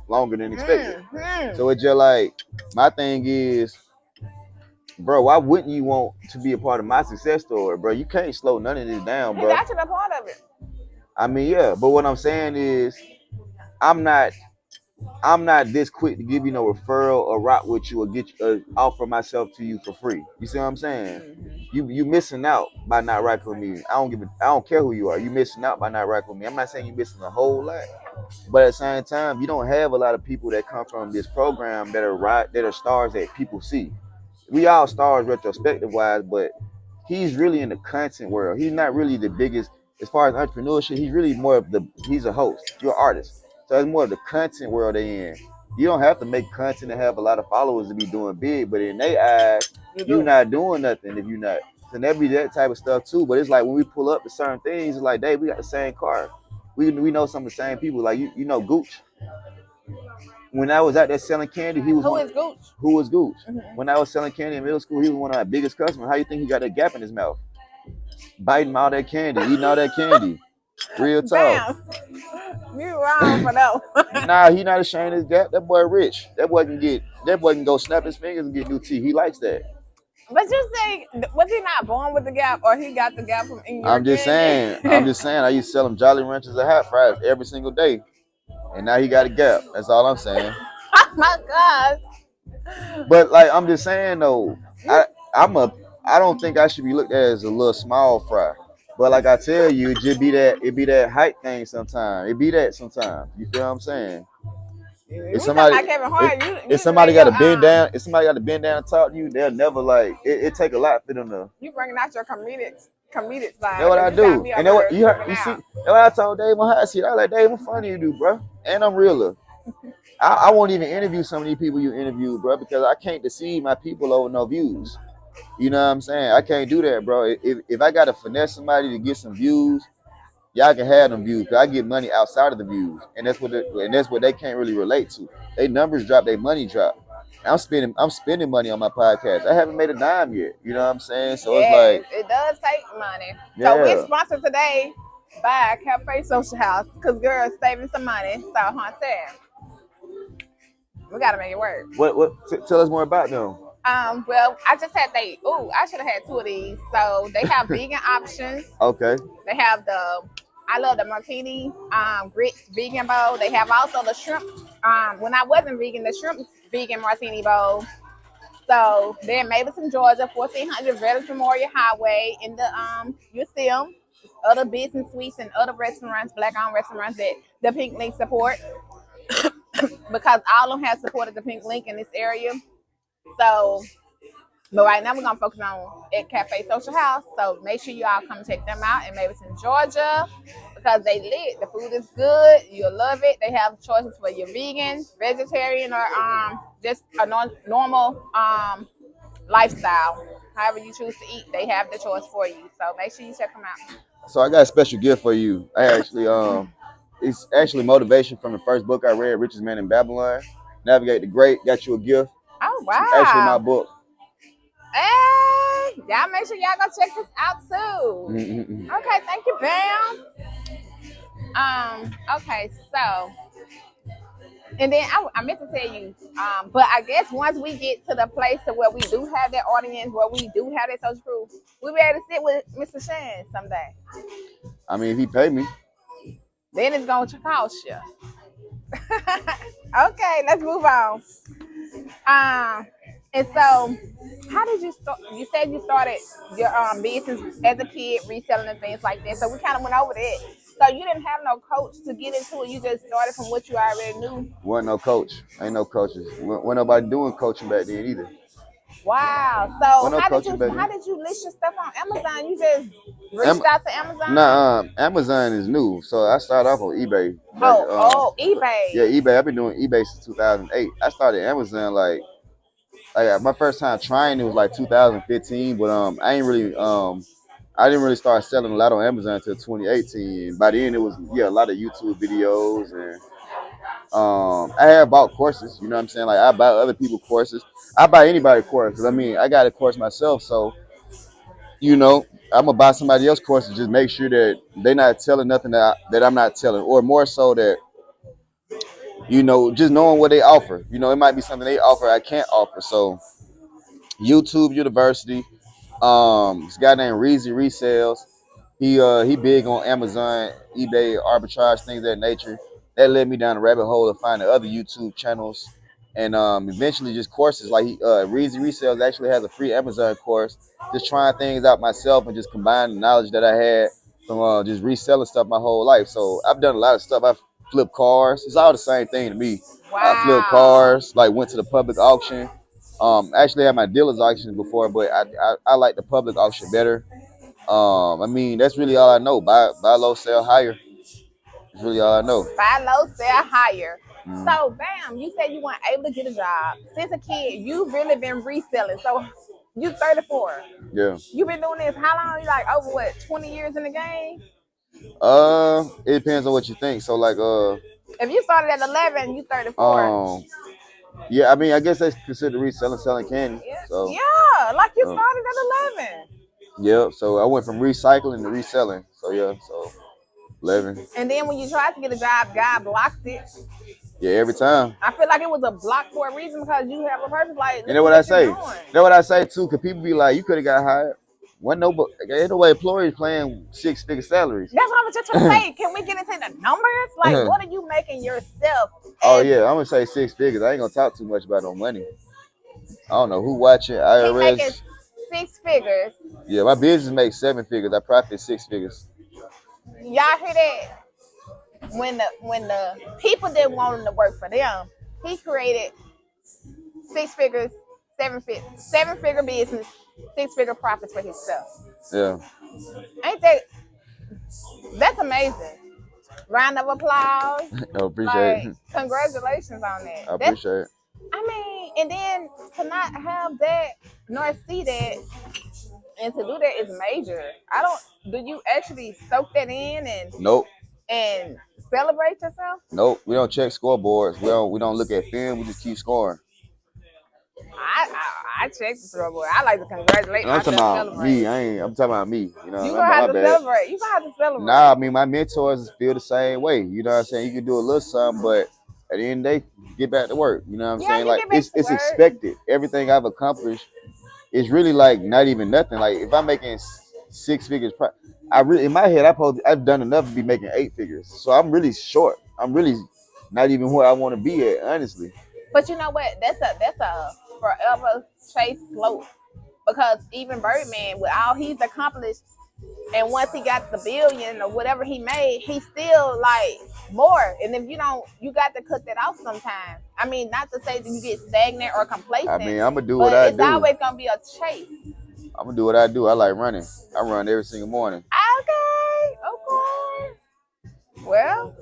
than expected. mm-hmm. So it's just like my thing is, bro, why wouldn't you want to be a part of my success story, bro? You can't slow none of this down, He bro. got you the part of it. I mean, yeah, but what I'm saying is, I'm not, I'm not this quick to give you no referral or rock with you or get you, offer myself to you for free. You see what I'm saying? Mm-hmm. You missing out by not rocking with me. I don't care who you are. You missing out by not rocking with me. I'm not saying you missing a whole lot, but at the same time, you don't have a lot of people that come from this program that are stars that people see. we all stars retrospective wise, but he's really in the content world. He's not really the biggest as far as entrepreneurship. He's really more of he's a host. You're an artist. So it's more of the content world they in. You don't have to make content and have a lot of followers to be doing big, but in their eyes, you're not doing nothing if you're not. So there be that type of stuff too. But it's like when we pull up to certain things, it's like, Dave, we got the same car. We know some of the same people. Like you know Gooch. When I was out there selling candy, he was Gooch? Who was Gooch? Mm-hmm. When I was selling candy in middle school, he was one of our biggest customers. How you think he got that gap in his mouth? Biting all that candy, eating all that candy. Real talk. Damn. You wrong for that. Nah, he not ashamed of his gap. That boy rich. That boy can go snap his fingers and get new teeth. He likes that. But you say, was he not born with the gap, or he got the gap from in your I'm just saying. I used to sell him Jolly Ranchers and hot fries every single day, and now he got a gap. That's all I'm saying. Oh my God. But like I'm just saying though, I don't think I should be looked at as a little small fry. But like I tell you, it be that height thing sometimes. It be that sometimes. You feel what I'm saying? If somebody got to bend down, if somebody got to bend down and talk to you, they'll never like it take a lot for them to. You bringing out your comedic side. That's what I do. And you see, that's what I told Dave on hot seat. I was like, Dave, what funny you do, bro? And I'm realer. I won't even interview some of these people you interview, bro, because I can't deceive my people over no views. You know what I'm saying? I can't do that, bro. If I gotta finesse somebody to get some views, y'all can have them views. Cause I get money outside of the views, and that's what they can't really relate to. They numbers drop, they money drop. I'm spending money on my podcast. I haven't made a dime yet. You know what I'm saying? So it's like it does take money. Yeah. So we're sponsored today by Cafe Social House because girls saving some money. So said we gotta make it work. What? Tell us more about them. Well, I just had I should have had 2 of these. So they have vegan options. Okay. They have I love the martini grits vegan bowl. They have also the shrimp. When I wasn't vegan, the shrimp vegan martini bowl. So they're in Mapleton, Georgia, 1400 Veterans Memorial Highway. In the you see them, other business suites and other restaurants, black-owned restaurants that the Pink Link support, because all of them have supported the Pink Link in this area. So, but right now we're gonna focus on at Cafe Social House. So make sure you all come check them out in Mapleton, Georgia, because they lit. The food is good. You'll love it. They have choices for your vegan, vegetarian, or just a normal lifestyle. However you choose to eat, they have the choice for you. So make sure you check them out. So I got a special gift for you. I actually it's actually motivation from the first book I read, Richest Man in Babylon. Navigate the Great. Got you a gift. Oh wow! It's actually my book. Hey, y'all make sure y'all go check this out too. Mm-hmm. Okay, thank you, Bam. Okay, so, and then I meant to tell you, but I guess once we get to the place to where we do have that audience, where we do have that social proof, we'll be able to sit with Mr. Shan someday. I mean, if he pay me, then it's going to cost you. Okay, let's move on. And so, how did you start? You said you started your business as a kid, reselling and things like that. So we kind of went over that. So you didn't have no coach to get into it. You just started from what you already knew. Wasn't no coach. Ain't no coaches. Wasn't nobody doing coaching back then either. Wow. So how did you list your stuff on Amazon? You just reached out to Amazon? Nah, Amazon is new. So I started off on eBay. eBay. Yeah, eBay. I've been doing eBay since 2008. I started Amazon like my first time trying it was like 2015, but I didn't really start selling a lot on Amazon until 2018. By then it was a lot of YouTube videos, and I have bought courses, you know what I'm saying? Like I buy other people's courses. I buy anybody courses. I mean, I got a course myself, so I'm gonna buy somebody else's course and just make sure that they're not telling nothing that I'm not telling, or more so that just knowing what they offer. It might be something they offer I can't offer. So YouTube University, this guy named Reezy Resells. He big on Amazon, eBay, arbitrage, things of that nature. That led me down the rabbit hole of finding other YouTube channels, and eventually just courses. Like Reezy Resells actually has a free Amazon course, just trying things out myself and just combining the knowledge that I had from just reselling stuff my whole life. So I've done a lot of stuff. I've flipped cars. It's all the same thing to me. Wow. I flipped cars, like went to the public auction. Actually had my dealer's auctions before, but I like the public auction better. I mean, that's really all I know. Buy low, sell higher. That's really all I know. Buy low, sell higher. Mm. So, bam, you said you weren't able to get a job. Since a kid, you've really been reselling. So, you 34. Yeah. You've been doing this how long? You like over what, 20 years in the game? It depends on what you think. So like if you started at 11, you 34. Yeah, I mean, I guess that's considered reselling, selling candy. Yeah, So yeah, like you started at 11. Yeah, so I went from recycling to reselling. So yeah, so 11. And then when you tried to get a job, God blocked it. Yeah, every time. I feel like it was a block for a reason because you have a purpose. Like, you know what I say? You know what I say too? Cause people be like, you could have got hired. Ain't no way employees playing 6-figure salaries. That's what I was just trying to say. Can we get into the numbers? Like, what are you making yourself? Oh yeah, I'm gonna say 6 figures. I ain't gonna talk too much about no money. I don't know who watching IRS. He making 6 figures. Yeah, my business makes 7 figures. I profit 6 figures. Y'all hear that? When the people didn't want him to work for them, he created 6 figures, 7-figure business, 6-figure profits for himself. Yeah. Ain't that's amazing. Round of applause. I appreciate it. Congratulations on that. I appreciate it. I mean, and then to not have that nor see that and to do that is major. Do you actually soak that in and Nope. And celebrate yourself? Nope. We don't check scoreboards. We don't look at film. We just keep scoring. I check the scoreboard. I like to congratulate myself. I'm talking about me. I'm talking about me. You know, you gonna have to celebrate. You gonna have to celebrate. Nah, I mean my mentors feel the same way. You know what I'm saying? You can do a little something, but at the end of the day, get back to work. You know what I'm saying? Like it's expected. Everything I've accomplished is really like not even nothing. Like if I'm making 6 figures, in my head I've done enough to be making 8 figures. So I'm really short. I'm really not even where I want to be at, honestly. But you know what? That's a forever chase slope. Because even Birdman, with all he's accomplished, and once he got the billion or whatever he made, he's still like more. And if you don't, you got to cut that off sometimes. I mean, not to say that you get stagnant or complacent. I mean, I'm gonna do what I do. It's always gonna be a chase. I'm gonna do what I do. I like running. I run every single morning. Okay. Well,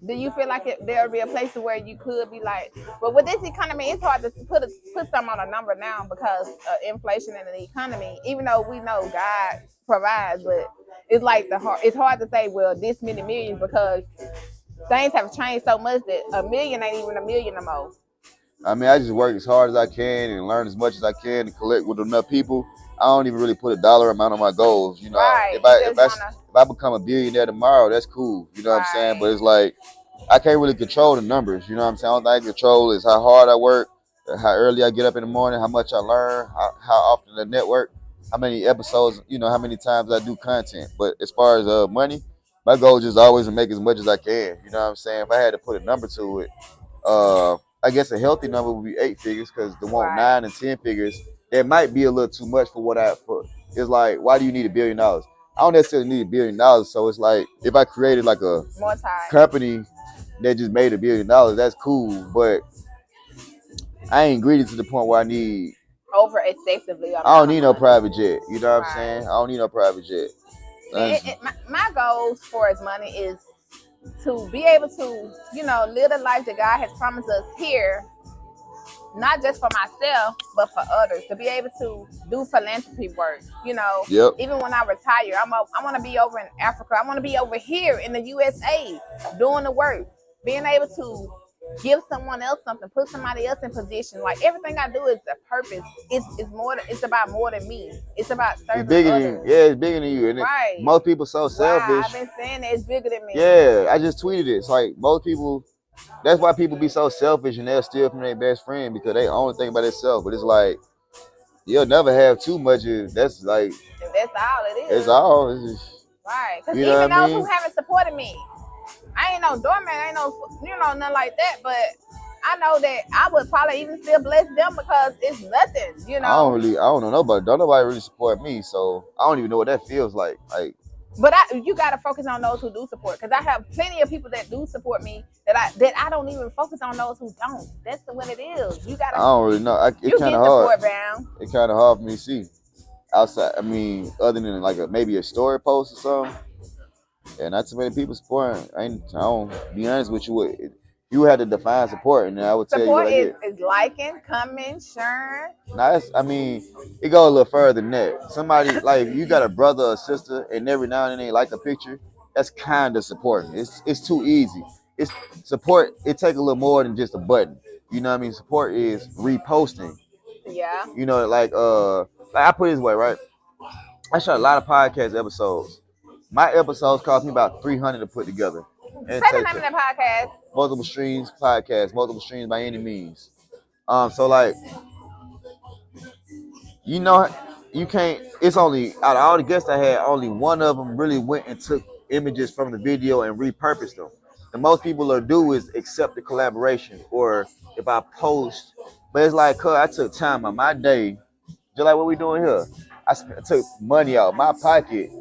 do you feel like there'll be a place where you could be like, but with this economy, it's hard to put something on a number now because of inflation in the economy. Even though we know God provides, but it's like it's hard to say, well, this many millions because things have changed so much that a million ain't even a million no more. I mean, I just work as hard as I can and learn as much as I can and collect with enough people. I don't even really put a dollar amount on my goals. You know, right. if I become a billionaire tomorrow, that's cool. You know what I'm saying? But it's like I can't really control the numbers. You know what I'm saying? All I can control is how hard I work, how early I get up in the morning, how much I learn, how often I network, how many episodes, how many times I do content. But as far as money, my goal is just always to make as much as I can. You know what I'm saying? If I had to put a number to it, I guess a healthy number would be 8 figures because the 9 and 10 figures, that might be a little too much for what it's like, why do you need $1 billion? I don't necessarily need $1 billion. So it's like, if I created like a company that just made $1 billion, that's cool. But I ain't greedy to the point where I need over excessively. I don't need no private jet. You know what I'm saying? I don't need no private jet. My goals for his money is to be able to, live the life that God has promised us here, not just for myself, but for others, to be able to do philanthropy work, Yep. Even when I retire, I want to be over in Africa. I want to be over here in the USA doing the work, being able to give someone else something, put somebody else in position. Like everything I do is a purpose. It's about more than me. It's about serving others. It's bigger than you. And most people so selfish. I've been saying that it's bigger than me. Yeah, I just tweeted it. It's like most people, that's why people be so selfish and they'll steal from their best friend because they only think about themselves. But it's like, you'll never have too much. That's like, and that's all it is. It's all. It's just, right. Because even those who haven't supported me, I ain't no doorman, I ain't no, nothing like that. But I know that I would probably even still bless them because it's nothing, I don't know nobody. Don't nobody really support me, so I don't even know what that feels like. Like, But you gotta focus on those who do support, because I have plenty of people that do support me that I don't even focus on those who don't. That's what it is. You I gotta. don't really know. It You kind of get hard. support, bound. It kind of hard for me to see outside. I mean, other than like maybe a story post or something. Yeah, not too many people supporting. I don't be honest with you. You had to define support, and I would tell you what I get. Support is liking, commenting, sharing. Now, I mean, it goes a little further than that. Somebody like if you got a brother or sister, and every now and then they like a picture. That's kind of supporting. It's too easy. It's support. It take a little more than just a button. You know what I mean? Support is reposting. Yeah. You know, like I put it this way, right? I shot a lot of podcast episodes. My episodes cost me about $300 to put together. Say the name of the podcast. Multiple Streams Podcast. Multiple Streams by any means. So like, you know, you can't. It's only out of all the guests I had, only one of them really went and took images from the video and repurposed them. And most people will do is accept the collaboration, or if I post. But it's like, I took time on my day, just like what we doing here. I took money out of my pocket,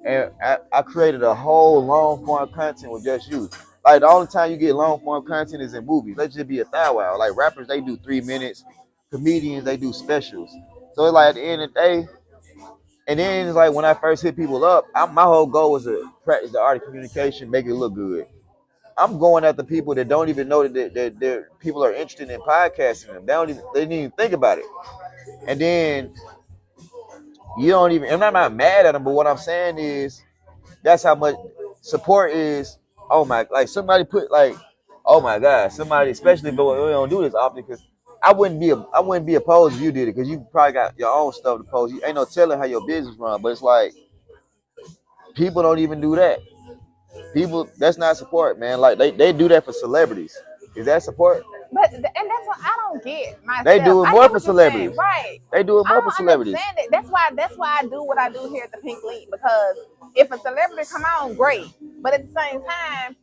and I created a whole long form content with just you. Like the only time you get long form content is in movies. Let's just be a thou wow. Like rappers, they do 3 minutes. Comedians, they do specials. So it's like at the end of the day, and then it's like when I first hit people up, my whole goal was to practice the art of communication, make it look good. I'm going after people that don't even know that people are interested in podcasting them. They didn't even think about it. And then you don't even. And I'm not mad at them, but what I'm saying is that's how much support is. Oh my, like somebody put like, oh my God, somebody, especially, but we don't do this often because I wouldn't be opposed if you did it, because you probably got your own stuff to post. You ain't no telling how your business run, but it's like people don't even do that. People, that's not support, man. Like they do that for celebrities. Is that support? But and that's what I don't get myself. They do it more for celebrities, saying, right? They do it more for celebrities. Understand it. That's why I do what I do here at the Pink Link, because if a celebrity come on, great. But at the same time,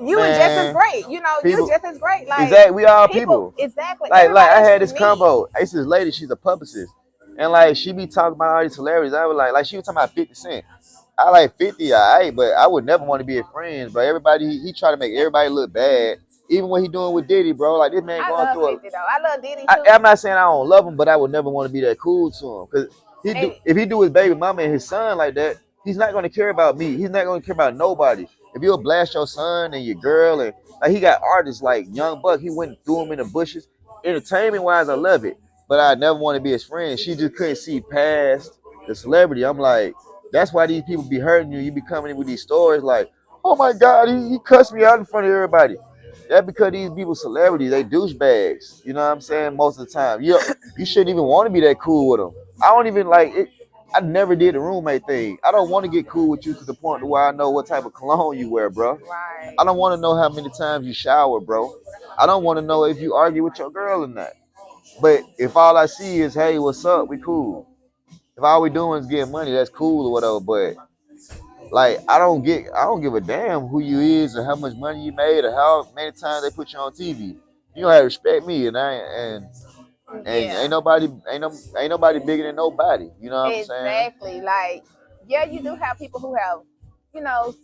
you are just as great. You know, you just as great. Like exactly, we all people. Exactly. Like I had this combo. It's this lady. She's a publicist, and like she be talking about all these celebrities. I was like she was talking about 50 Cent. I like 50, alright, but I would never want to be a friend. But everybody, he try to make everybody look bad. Even what he doing with Diddy, bro. Like this man going through 50, though. I love Diddy too. I'm not saying I don't love him, but I would never want to be that cool to him. Because if he do his baby mama and his son like that, he's not going to care about me. He's not going to care about nobody. If you'll blast your son and your girl, and like he got artists like Young Buck, he went and threw him in the bushes. Entertainment wise, I love it, but I never want to be his friend. She just couldn't see past the celebrity. I'm like, that's why these people be hurting you. You be coming in with these stories like, oh my God, he cussed me out in front of everybody. That's because these people celebrities, they douchebags. You know what I'm saying? Most of the time. You shouldn't even want to be that cool with them. I don't even like it. I never did the roommate thing. I don't want to get cool with you to the point where I know what type of cologne you wear, bro. Right. I don't want to know how many times you shower, bro. I don't want to know if you argue with your girl or not. But if all I see is, hey, what's up? We cool. If all we doing is getting money, that's cool or whatever. But like, I don't give a damn who you is or how much money you made or how many times they put you on TV. You don't have to respect me, and ain't nobody bigger than nobody. You know what I'm saying? Exactly. Like, yeah, you do have people who have,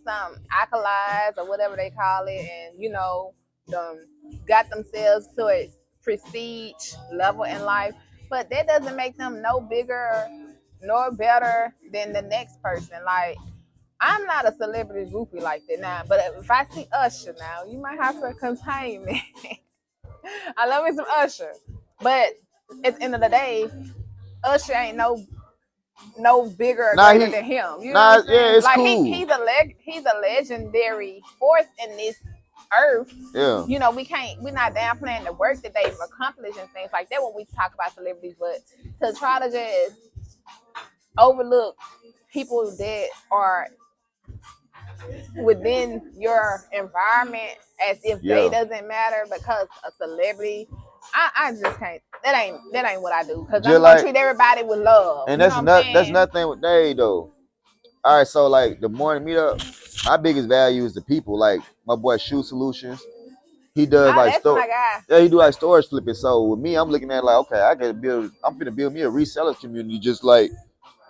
some accolades or whatever they call it, and got themselves to a prestige level in life. But that doesn't make them no bigger nor better than the next person. Like, I'm not a celebrity groupie like that now, but if I see Usher now, you might have to contain me. I love me some Usher, but at the end of the day, Usher ain't no bigger or greater than him. You know what I'm saying? It's like cool. He's a legendary force in this earth. Yeah. We're not downplaying the work that they've accomplished and things like that when we talk about celebrities, but to try to just overlook people that are within your environment as if they doesn't matter because a celebrity, I just can't. That ain't what I do, because I'm gonna treat everybody with love. And that's nothing with Dave though. All right, so like the morning meetup, my biggest value is the people. Like my boy Shoe Solutions, he does he do like storage flipping. So with me, I'm looking at like, okay, I'm finna build me a reseller community, just like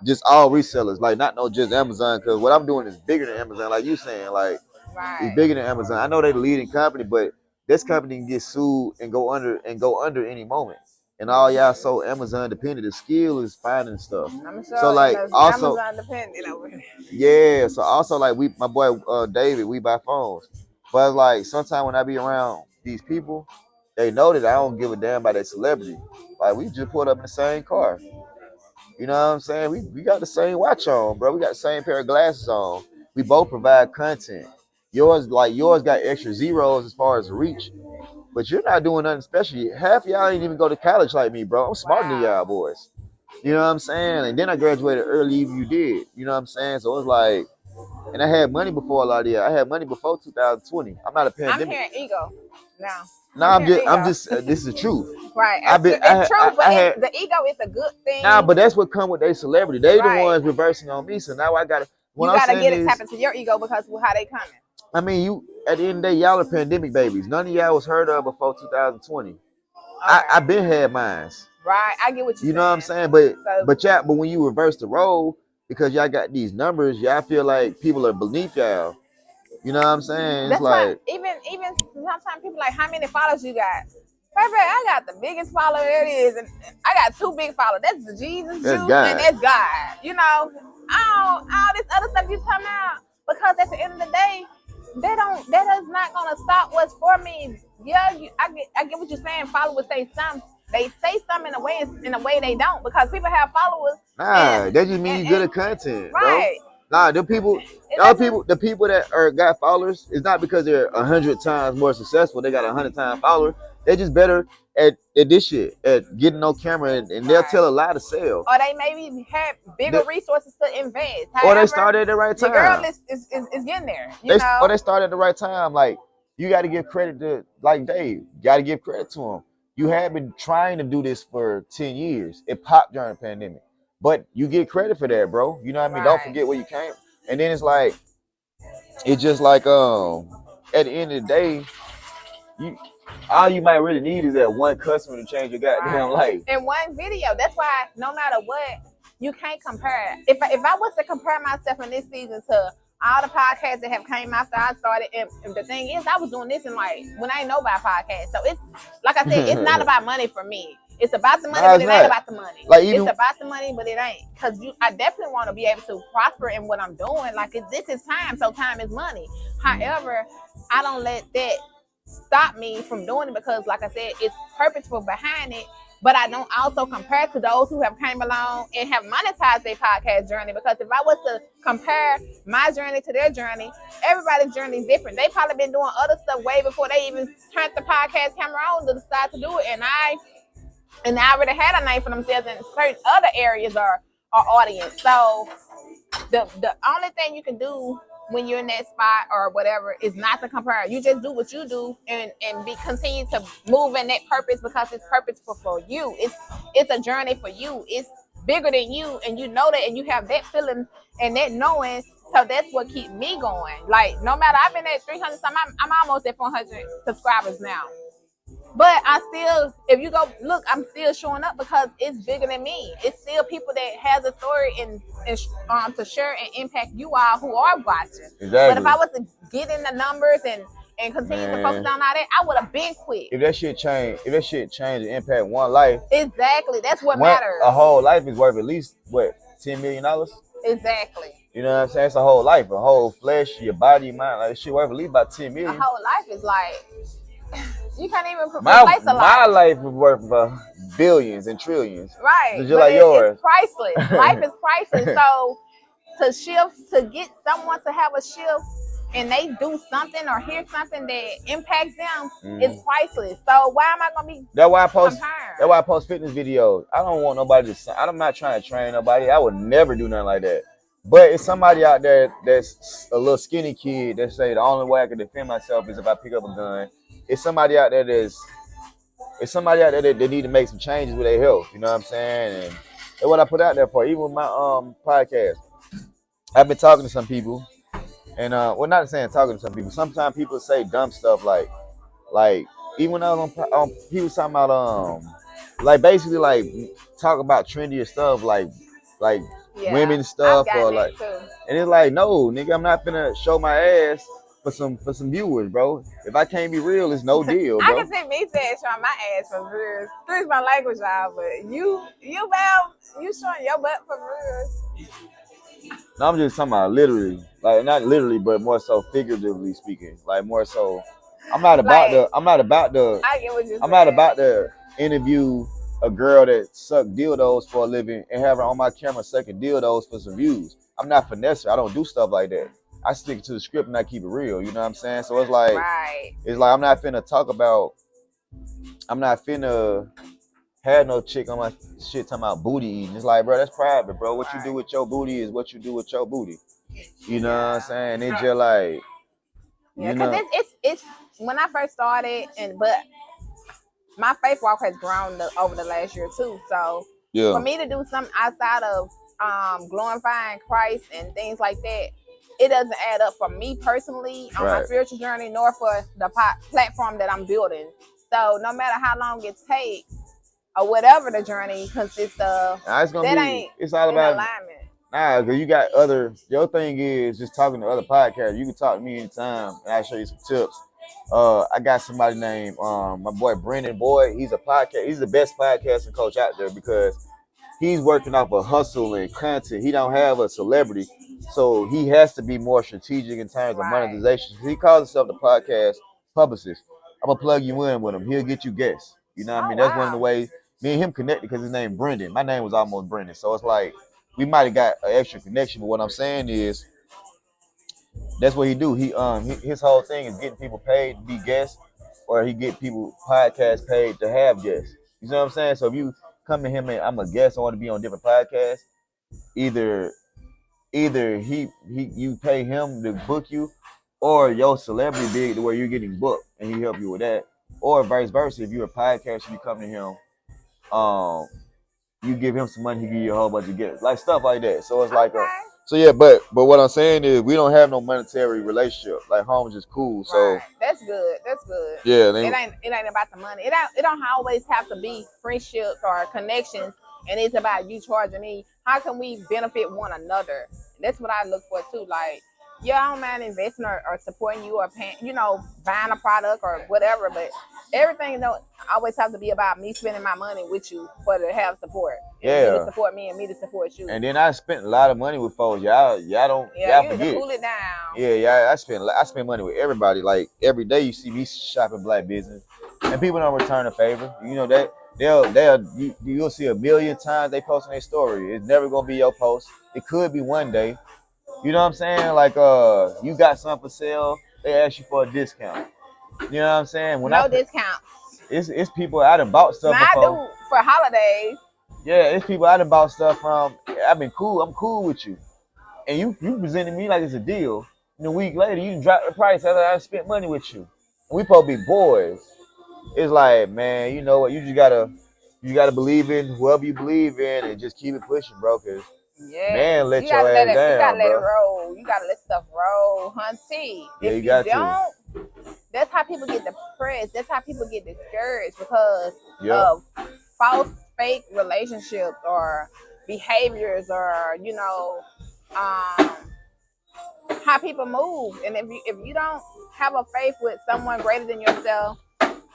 just all resellers, like not no just Amazon, because what I'm doing is bigger than Amazon, like you saying, like it's bigger than Amazon. I know they're the leading company, but this company can get sued and go under any moment. And all y'all so Amazon dependent. The skill is finding stuff. I'm sure So like also Amazon dependent over here. yeah, so also like my boy David, we buy phones. But like sometimes when I be around these people, they know that I don't give a damn about that celebrity. Like we just pulled up in the same car. You know what I'm saying? We got the same watch on, bro. We got the same pair of glasses on. We both provide content. Yours got extra zeros as far as reach, but you're not doing nothing special. Half y'all ain't even go to college like me, bro. I'm smarter than y'all boys. You know what I'm saying? And then I graduated early, even you did. You know what I'm saying? So it's like, and I had money before a lot of y'all. I had money before 2020. I'm not a pandemic. I'm hearing ego now. No, I'm just. This is the truth. Right. It's true, but the ego is a good thing. Nah, but that's what come with their celebrity. They the ones reversing on me. So now I got to. You gotta get it tap into your ego because of how they coming. I mean, you at the end of the day, y'all are pandemic babies. None of y'all was heard of before 2020. Okay. I been had mines. Right, I get what you're saying. You know what I'm saying? But when you reverse the role, because y'all got these numbers, y'all feel like people are beneath y'all. You know what I'm saying? That's like even sometimes people like, how many followers you got? Baby, I got the biggest follower there is, and I got 2 big followers. That's the Jesus Jew, and that's God. You know, all this other stuff you talking about, because at the end of the day, that is not gonna stop what's for me. Yeah, I get what you're saying. Followers say something. They say something in a way they don't, because people have followers. Nah, that just means you good at content, right? Bro. Nah, the people that got followers, it's not because they're 100 times more successful. They got 100 times followers. They're just better at this shit, at getting on camera, and they'll tell a lie to sell. Or they maybe have bigger resources to invest. However, or they started at the right time. Your girl is getting there. You know? Or they started at the right time. Like, you got to give credit to, like Dave. You got to give credit to him. You have been trying to do this for 10 years. It popped during the pandemic. But you get credit for that, bro. You know what I mean? Don't forget where you came. And then it's just like at the end of the day, all you might really need is that one customer to change your goddamn life. In one video. That's why no matter what, you can't compare. If I was to compare myself in this season to all the podcasts that have came after I started, and the thing is, I was doing this in when I ain't know about podcasts. So it's like I said, it's not about money for me. It's about the money, but it ain't about the money. It's about the money, but it ain't. Because I definitely want to be able to prosper in what I'm doing. Like, this is time, so time is money. However, I don't let that stop me from doing it, because, like I said, it's purposeful behind it. But I don't also compare to those who have came along and have monetized their podcast journey. Because if I was to compare my journey to their journey, everybody's journey is different. They probably been doing other stuff way before they even turned the podcast camera on to decide to do it. And I already had a name for themselves in certain other areas or audience. So the only thing you can do when you're in that spot or whatever is not to compare. You just do what you do and continue to move in that purpose, because it's purposeful for you. It's a journey for you. It's bigger than you, and you know that, and you have that feeling and that knowing. So that's what keeps me going. Like, no matter, I've been at 300 something, I'm almost at 400 subscribers now. But I still, if you go look, I'm still showing up because it's bigger than me. It's still people that has a story and to share and impact you all who are watching. Exactly. But if I was to get in the numbers and continue to focus on all that, I would have been quit. If that shit change and impact one life. Exactly. That's what matters. A whole life is worth at least, what, $10 million? Exactly. You know what I'm saying? It's a whole life, a whole flesh, your body, your mind. Like, shit worth at least about $10 million. A whole life is like, you can't even replace a life. My life is worth billions and trillions. Right. Just like yours. It's priceless. Life is priceless. So to get someone to have a shift and they do something or hear something that impacts them, it's priceless. So why am I gonna be? That's why I post fitness videos. I don't want nobody to. I'm not trying to train nobody. I would never do nothing like that. But it's somebody out there that's a little skinny kid that say the only way I can defend myself is if I pick up a gun. It's somebody out there that need to make some changes with their health. You know what I'm saying? And that's what I put out there for. Even with my podcast, I've been talking to some people, and not saying talking to some people. Sometimes people say dumb stuff like even when I was on people talking about basically talk about trendier stuff like Yeah, women I've stuff or gotten like, that too. and it's like, no, nigga, I'm not finna show my ass for some viewers, bro. If I can't be real, it's no deal, I bro. can see me saying showing my ass for reals. Excuse my language, y'all, but ma'am, you showing your butt for reals. No, I'm just talking about literally, like not literally, but more so figuratively speaking. Like more so, I'm not about Like, to, I'm not about to, I get what you're I'm not saying. about to interview a girl that suck dildos for a living and have her on my camera sucking dildos for some views. I'm not finesse. I don't do stuff like that. I stick to the script and I keep it real. You know what I'm saying? So Right. it's like I'm not finna talk about. I'm not finna had no chick on my shit talking about booty eating. It's like, bro, that's private, bro. What you do with your booty is what you do with your booty. You know what I'm Yeah. saying? It's just like, Yeah, you because know, it's when I first started, but my faith walk has grown over the last year too. So for yeah, me to do something outside of glorifying Christ and things like that, it doesn't add up for me personally on my right. spiritual journey, nor for the platform that I'm building. So no matter how long it takes or whatever the journey consists of, Nah, it's gonna that be. ain't It's all in about. alignment. Nah, cause you got other. Your thing is just talking to other podcasts. You can talk to me anytime, and I'll show you some tips. I got somebody named my boy Brendan Boyd. He's a podcast. He's the best podcasting coach out there because he's working off a hustle and content. He don't have a celebrity, so he has to be more strategic in terms of Right. monetization. He calls himself the podcast publicist. I'm gonna plug you in with him. He'll get you guests. You know what I Oh mean? That's one of the wow. ways me and him connected because his name Brendan. My name was almost Brendan, so it's like we might have got an extra connection. But what I'm saying is that's what he do. His whole thing is getting people paid to be guests, or he get people podcast paid to have guests. You know what I'm saying? So if you come to him and I'm a guest, I want to be on different podcasts. Either he you pay him to book you, or your celebrity big to where you're getting booked and he help you with that, or vice versa. If you're a podcaster, you come to him, um, you give him some money, he give you a whole bunch of gifts, like stuff like that. So it's like a Okay. so yeah, but what I'm saying is we don't have no monetary relationship. Like home's just cool. So Right. That's good. That's good. yeah, It ain't about the money. It don't always have to be friendships or connections. And it's about you charging me. How can we benefit one another? That's what I look for too. Like, yeah, I don't mind investing or supporting you or paying, buying a product or whatever. But everything don't always have to be about me spending my money with you for to have support. And you to yeah. support me and me to support you. And then I spent a lot of money with folks. Yeah, you need to forget. cool it down. Yeah. I spend money with everybody. Like every day, you see me shopping black business, and people don't return a favor. You know that you'll see a million times they post on their story. It's never gonna be your post. It could be one day. You know what I'm saying? Like you got something for sale, they ask you for a discount. You know what I'm saying? No discounts. It's people I done bought stuff Now I before. do for holidays. Yeah, it's people I done bought stuff from. I've been cool. I'm cool with you. And you presented me like it's a deal. And a week later, you drop the price after I spent money with you. And we supposed to be boys. It's like, man, you know what? You gotta believe in whoever you believe in, and just keep it pushing, bro. Cause Yes, man, let your ass you gotta down, let it bro. roll. You gotta let stuff roll, hunty. Yeah, If you you got to. don't, that's how people get depressed. That's how people get discouraged because Yep. of false, fake relationships or behaviors or um, how people move. And if you don't have a faith with someone greater than yourself,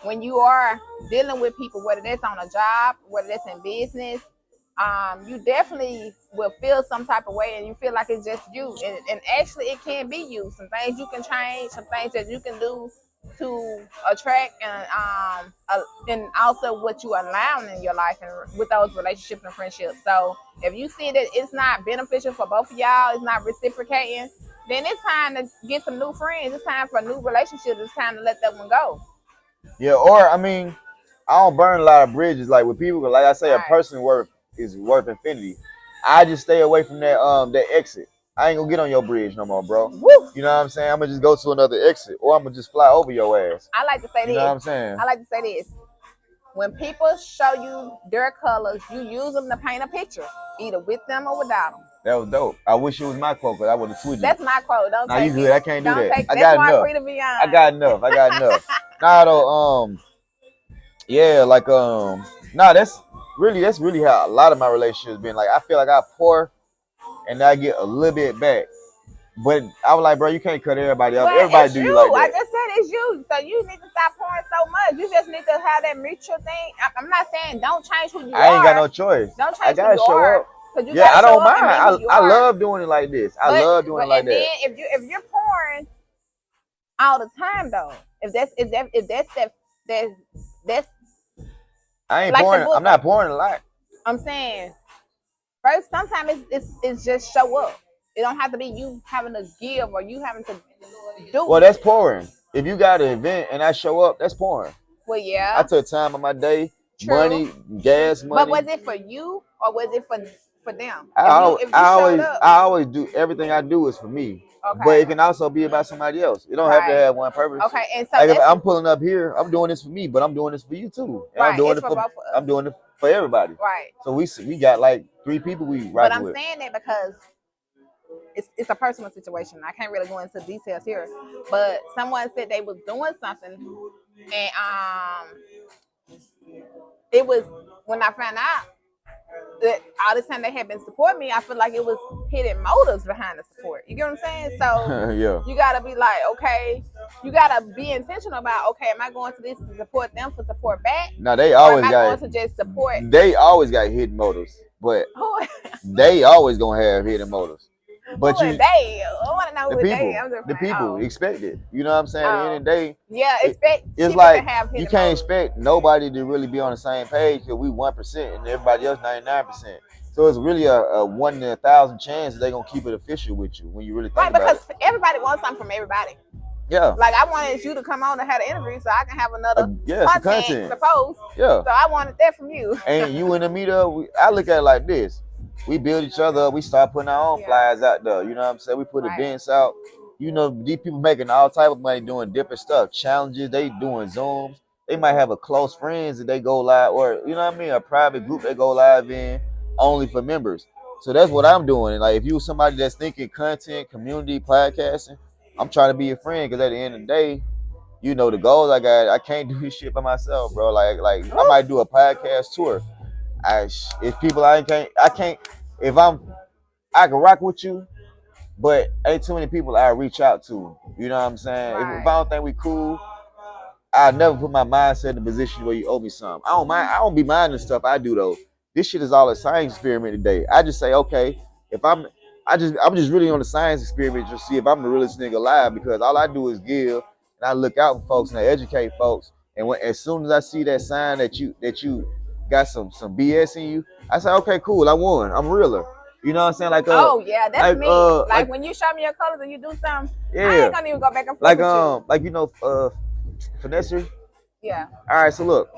when you are dealing with people, whether that's on a job, whether that's in business, you definitely will feel some type of way and you feel like it's just you. And actually, it can be you. Some things you can change, some things that you can do to attract and also what you allowing in your life and with those relationships and friendships. So if you see that it's not beneficial for both of y'all, it's not reciprocating, then it's time to get some new friends. It's time for new relationships. It's time to let that one go. Yeah, or I mean, I don't burn a lot of bridges. Like with people, like I say, a Right. person is worth infinity. I just stay away from that exit. I ain't gonna get on your bridge no more, bro. Woo! You know what I'm saying? I'm gonna just go to another exit, or I'm gonna just fly over your ass. I like to say You know what this. I'm saying? I like to say this. When people show you their colors, you use them to paint a picture, either with them or without them. That was dope. I wish it was my quote, cause I would have switched it. That's my quote. Don't Nah, you take good. it. I can't do Don't that. take. I That's got enough. Marquita Beyond. I got enough. I got enough. Nah, though, yeah, like nah, that's really how a lot of my relationships been. Like I feel like I pour and I get a little bit back. But I was like, bro, you can't cut everybody off. But Everybody it's do you. you like I that. just said it's you. So you need to stop pouring so much. You just need to have that mutual thing. I'm not saying don't change who you are. I ain't got no choice. Don't I change who gotta you show are. up. Cause you Yeah, gotta I show don't up mind. and be who you I are. love doing it like this. I love doing it like and that. then if you're pouring all the time though, if that's I ain't like pouring. I'm not pouring a lot. I'm saying first, sometimes it's just show up. It don't have to be you having to give or you having to do. Well, that's pouring. If you got an event and I show up, that's pouring. Well, yeah. I took time of my day, True. money, gas money. But was it for you or was it for them? I always do everything I do is for me. Okay. But it can also be about somebody else. It don't have to have one purpose. Okay, and so like if I'm pulling up here, I'm doing this for me, but I'm doing this for you too. And I'm doing it for everybody. Right. So we got like 3 people we rocking with. But I'm saying that because it's a personal situation. I can't really go into details here. But someone said they was doing something, and it was when I found out that all the time they had been supporting me, I feel like it was hidden motives behind the support. You get what I'm saying? So yeah. You gotta be like, okay, you gotta be intentional about, okay, am I going to this to support them for support back? No, they always or am I going to just support? They always got hidden motives, but they always gonna have hidden motives. But who they? I want to know who the people expect it. You know what I'm saying? At the end of the day, yeah, it's like you can't expect nobody to really be on the same page because we 1% and everybody else 99%. So it's really a 1 in 1,000 chance that they're gonna keep it official with you when you really think about it. Because everybody wants something from everybody. Yeah. Like I wanted you to come on and have an interview so I can have another content to post. Yeah. So I wanted that from you. And you in the meetup, I look at it like this. We build each other up. We start putting our own flyers out there. You know what I'm saying? We put events out. You know, these people making all type of money doing different stuff. Challenges. They doing Zooms. They might have a close friends that they go live, or you know what I mean, a private group they go live in only for members. So that's what I'm doing. Like if you somebody that's thinking content, community, podcasting, I'm trying to be your friend because at the end of the day, you know the goals I got. I can't do this shit by myself, bro. Like I might do a podcast tour. If people I can't if I can rock with you, but ain't too many people I reach out to. You know what I'm saying? If I don't think we cool, I never put my mindset in a position where you owe me something. I don't mind. I don't be minding stuff I do though. This shit is all a science experiment today. I just say, okay, if I'm just really on the science experiment to see if I'm the realest nigga alive because all I do is give and I look out for folks and I educate folks. And as soon as I see that sign that you got some BS in you, I say, okay, cool, I won. I'm realer. You know what I'm saying? Like that's me. Like when you show me your colors and you do something, I ain't gonna even go back and forth with you. Like you know, Finesser? Yeah. All right, so look,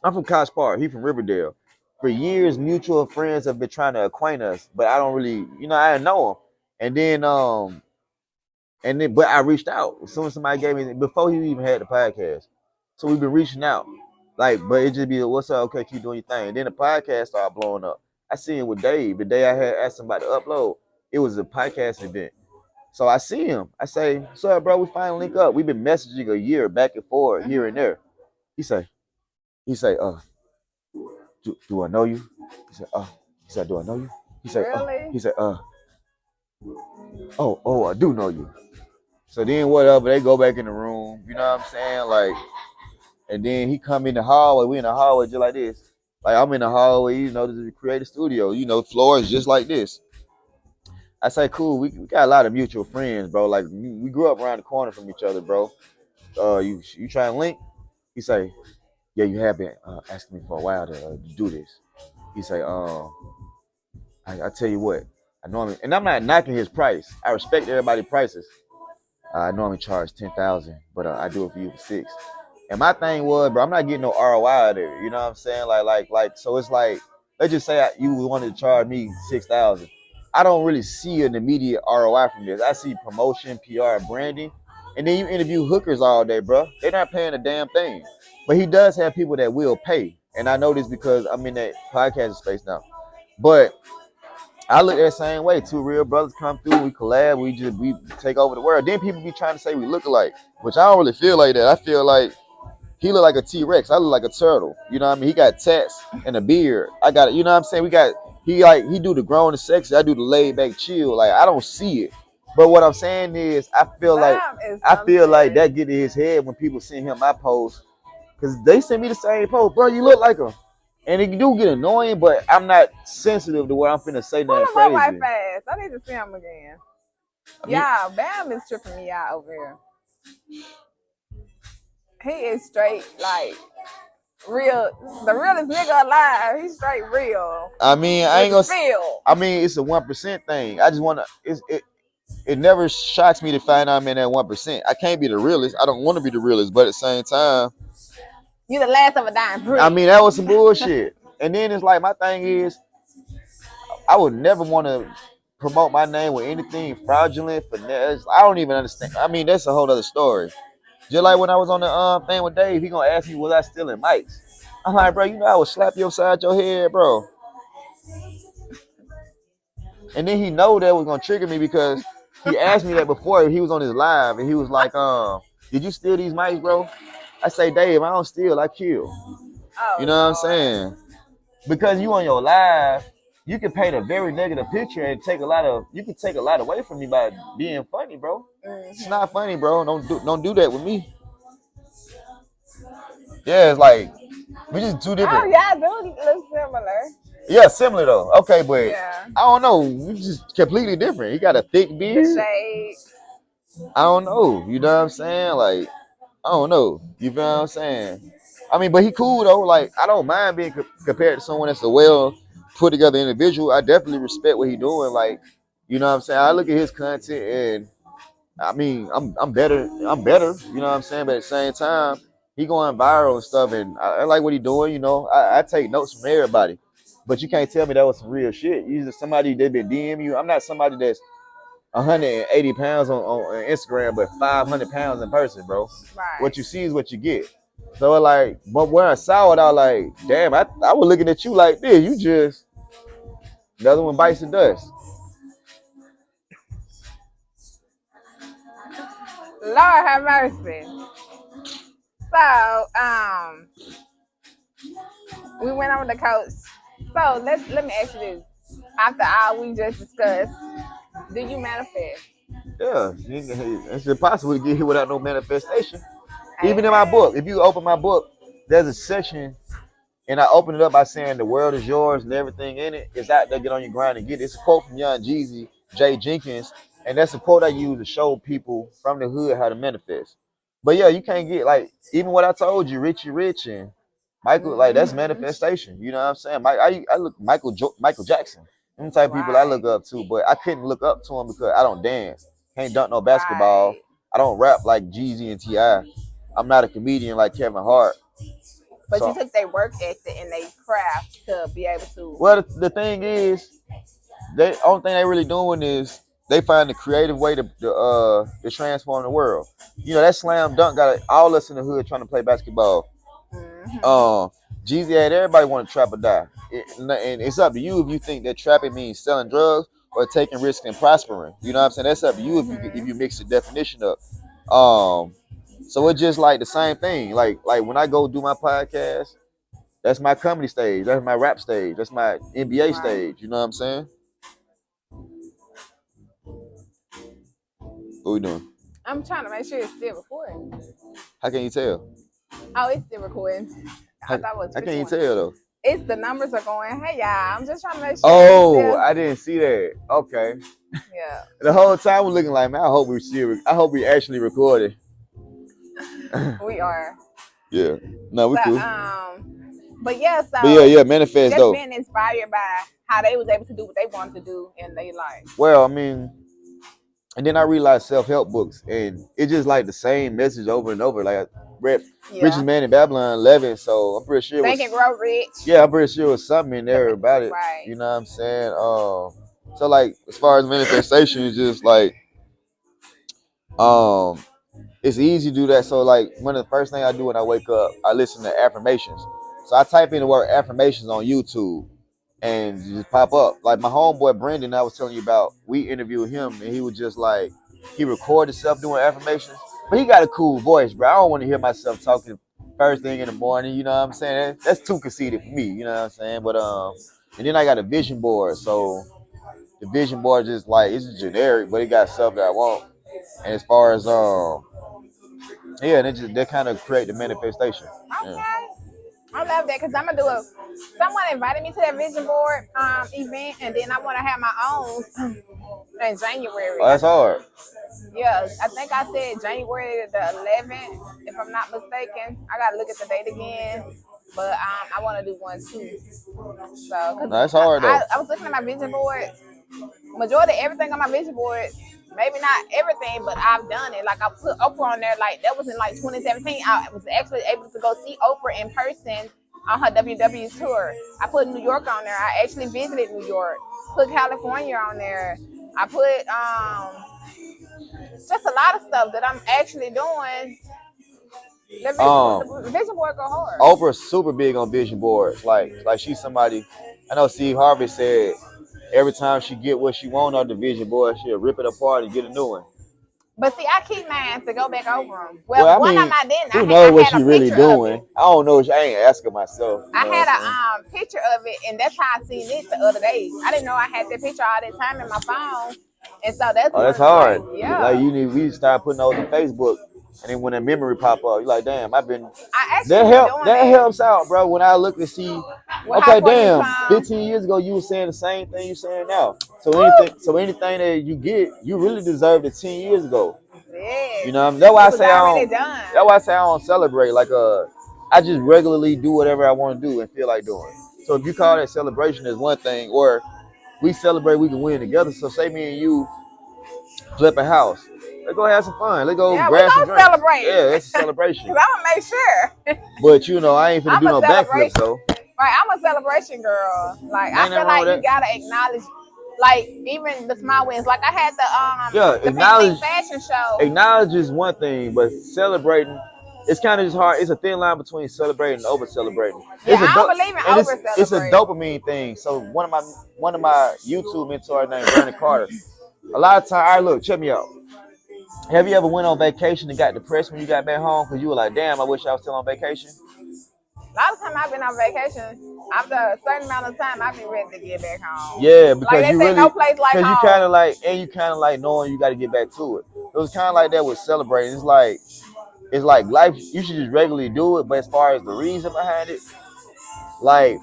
I'm from Kosh Park. He from Riverdale. For years, mutual friends have been trying to acquaint us, but I don't really, I didn't know him. And then, but I reached out as soon as somebody gave me before he even had the podcast. So we've been reaching out, like, but it just be, what's up? Okay, keep doing your thing. And then the podcast started blowing up. I see him with Dave. The day I had asked somebody to upload, it was a podcast event. So I see him. I say, "What's up, bro? We finally link up. We've been messaging a year back and forth, here and there." He say, do I know you? He said, do I know you? He said, really? He said, I do know you. So then whatever, they go back in the room, you know what I'm saying? Like, and then he come in the hallway. We in the hallway just like this. Like I'm in the hallway, to create a studio. Floor is just like this. I say, cool. We got a lot of mutual friends, bro. Like we grew up around the corner from each other, bro. You try and link? He say, yeah, you have been asking me for a while to do this. He say, I tell you what, I normally, and I'm not knocking his price. I respect everybody's prices. I normally charge 10,000, but I do it for you for 6. And my thing was, bro, I'm not getting no ROI out of it. You know what I'm saying? Like, so it's like, let's just say you wanted to charge me 6,000. I don't really see an immediate ROI from this. I see promotion, PR, branding, and then you interview hookers all day, bro. They're not paying a damn thing. But he does have people that will pay, and I know this because I'm in that podcast space now. But I look that same way. 2 real brothers come through, we collab, we take over the world. Then people be trying to say we look alike, which I don't really feel like that. I feel like he look like a T-Rex. I look like a turtle. You know what I mean? He got tats and a beard. I got it. You know what I'm saying? he do the grown and sexy. I do the laid back chill. Like I don't see it. But what I'm saying is, I feel like that get in his head when people send him my post, because they send me the same post, bro. You look like him, and it do get annoying. But I'm not sensitive to where I'm finna say nothing crazy. White fast. I need to see him again. Yeah, Bam is tripping me out over here. He is straight like real, the realest nigga alive. He's straight real. I mean, I ain't gonna feel. I mean, it's a 1% thing. I just wanna. It never shocks me to find out I'm in that 1%. I can't be the realest. I don't want to be the realest, but at the same time, you the last of a dying breed. I mean, that was some bullshit. And then it's like, my thing is, I would never want to promote my name with anything fraudulent, finesse. I don't even understand. I mean, that's a whole other story. Just like when I was on the thing with Dave, he gonna ask me, was I stealing mics? I'm like, bro, you know I would slap you upside your head, bro. And then he know that was gonna trigger me because he asked me that before he was on his live, and he was like, did you steal these mics, bro? I say, Dave, I don't steal, I kill. You know what I'm saying? Because you on your live, you can paint a very negative picture and you can take a lot away from me by being funny, bro. It's not funny, bro. Don't do that with me. Yeah, it's like we just two different. Oh yeah, do look similar. Yeah, similar though. Okay, but I don't know. We just completely different. He got a thick beard. Shade. I don't know. You know what I'm saying? Like, I don't know. You feel what I'm saying? I mean, but he cool though. Like, I don't mind being compared to someone that's a well put together individual. I definitely respect what he doing. Like, you know what I'm saying? I look at his content and I mean, I'm better. I'm better. You know what I'm saying? But at the same time, he going viral and stuff, and I like what he doing. You know, I take notes from everybody. But you can't tell me that was some real shit. You just somebody that been DM you. I'm not somebody that's 180 pounds on Instagram, but 500 pounds in person, bro. Right. What you see is what you get. So like, but when I saw it, I was like, damn, I was looking at you like this. You just another one bites the dust. Lord have mercy. So, we went over the coach. So let me ask you this. After all we just discussed, do you manifest? Yeah, it's impossible to get here without no manifestation. Even in my book, if you open my book, there's a section, and I open it up by saying the world is yours and everything in it is out there. Get on your grind and get it. It's a quote from Young Jeezy, Jay Jenkins, and that's a quote I use to show people from the hood how to manifest. But yeah, you can't get like even what I told you, Richie Rich and Michael, like that's manifestation. You know what I'm saying? I look Michael Jackson. Them type of people I look up to, but I couldn't look up to him because I don't dance, can't dunk no basketball. I don't rap like Jeezy and T.I. I'm not a comedian like Kevin Hart. But you took their work ethic and their craft to be able to. Well, the thing is, the only thing they really doing is they find a creative way to transform the world. You know, that slam dunk got all us in the hood trying to play basketball. Jeezy had everybody want to trap or die. And it's up to you if you think that trapping means selling drugs or taking risks and prospering. You know what I'm saying? That's up to you if you mix the definition up. So it's just like the same thing. Like when I go do my podcast, that's my comedy stage. That's my rap stage. That's my NBA stage. You know what I'm saying? What we doing? I'm trying to make sure it's still recording. How can you tell? Oh, it's still recording. I thought it was. How can you tell though? It's the numbers are going. Hey y'all, I'm just trying to make sure. Oh, I didn't see that. Okay. Yeah. The whole time we're looking like, man, I hope we actually recorded. We are. Yeah. No, we cool. But yeah, manifest just though. Being inspired by how they was able to do what they wanted to do in their life. Well, I mean, and then I realized self-help books, and it's just like the same message over and over. Like I read Richest Man in Babylon 11, so I'm pretty sure Think and Grow Rich. Yeah, I'm pretty sure it was something in there about it. Right. You know what I'm saying? So like as far as manifestation, it's just like it's easy to do that. So like one of the first things I do when I wake up, I listen to affirmations. So I type in the word affirmations on YouTube and just pop up. Like my homeboy Brendan, I was telling you about, we interviewed him and he was just like, he recorded himself doing affirmations, but he got a cool voice, bro. I don't want to hear myself talking first thing in the morning, you know what I'm saying? That's too conceited for me, you know what I'm saying? But And then I got a vision board. So the vision board just like it's generic, but it got stuff that I want. And as far as yeah, they kind of create the manifestation. Okay. Yeah. I love that because I'm gonna do a. Someone invited me to that vision board event, and then I want to have my own in January. Oh, that's hard. Yeah, I think I said January the 11th, if I'm not mistaken. I gotta look at the date again, but I want to do one too. So, No, that's hard though. I was looking at my vision board. Majority of everything on my vision board, maybe not everything, but I've done it. Like I put Oprah on there. Like that was in like 2017. I was actually able to go see Oprah in person on her WW tour. I put New York on there. I actually visited New York. Put California on there. I put just a lot of stuff that I'm actually doing. The vision board go hard. Oprah's super big on vision boards. Like she's somebody. I know Steve Harvey said every time she get what she want on the vision board, she'll rip it apart and get a new one. But see, I keep mine to go back over them. Well, I mean, I didn't. Who knows what she really doing? I don't know. I ain't asking myself. I had a picture of it, and that's how I seen it the other day. I didn't know I had that picture all that time in my phone, and so that's. Oh, that's hard. Like, yeah. Like we start putting those on Facebook, and then when a memory pop up, you're like, damn, I've been. That helps out, bro. When I look and see, okay, damn, 15 years ago you were saying the same thing you saying now. So anything that you get, you really deserved it 10 years ago. Yeah. You know what I mean? That's why I say I don't celebrate. Like I just regularly do whatever I want to do and feel like doing. So if you call that celebration is one thing, or we celebrate we can win together. So say me and you flip a house. Let's go have some fun. Let's go grab some drinks. Celebrate. Yeah, it's a celebration. Cause I'm gonna make sure. But I ain't finna do no backflip, so. Right, I'm a celebration girl. Like I feel like you gotta acknowledge, like even the small wins. Like I had the acknowledge fashion show. Acknowledge is one thing, but celebrating, it's kind of just hard. It's a thin line between celebrating and over celebrating. Yeah, I don't believe in over celebrating. It's a dopamine thing. So one of my YouTube mentors named Bernie Carter. A lot of times, look, check me out. Have you ever went on vacation and got depressed when you got back home because you were like, damn, I wish I was still on vacation? A lot of time I've been on vacation, after a certain amount of time, I've been ready to get back home. Yeah, because like you really, no place like home. You kind of like knowing you got to get back to it. It was kind of like that with celebrating. It's like life. You should just regularly do it. But as far as the reason behind it, like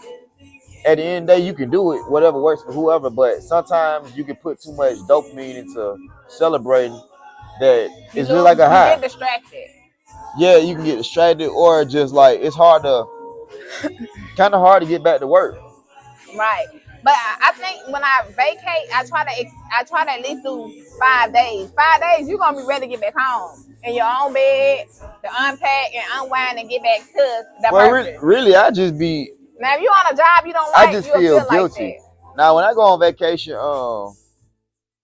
at the end of the day, you can do it, whatever works for whoever. But sometimes you can put too much dopamine into celebrating that it's just like a high. You get distracted. Yeah, you can get distracted, or just like it's kind of hard to get back to work. Right, but I think when I vacate, I try to at least do 5 days. 5 days, you're gonna be ready to get back home in your own bed, to unpack and unwind and get back to the person. Really, I just be. Now, if you're on a job you don't like, I just feel guilty. Like now, when I go on vacation,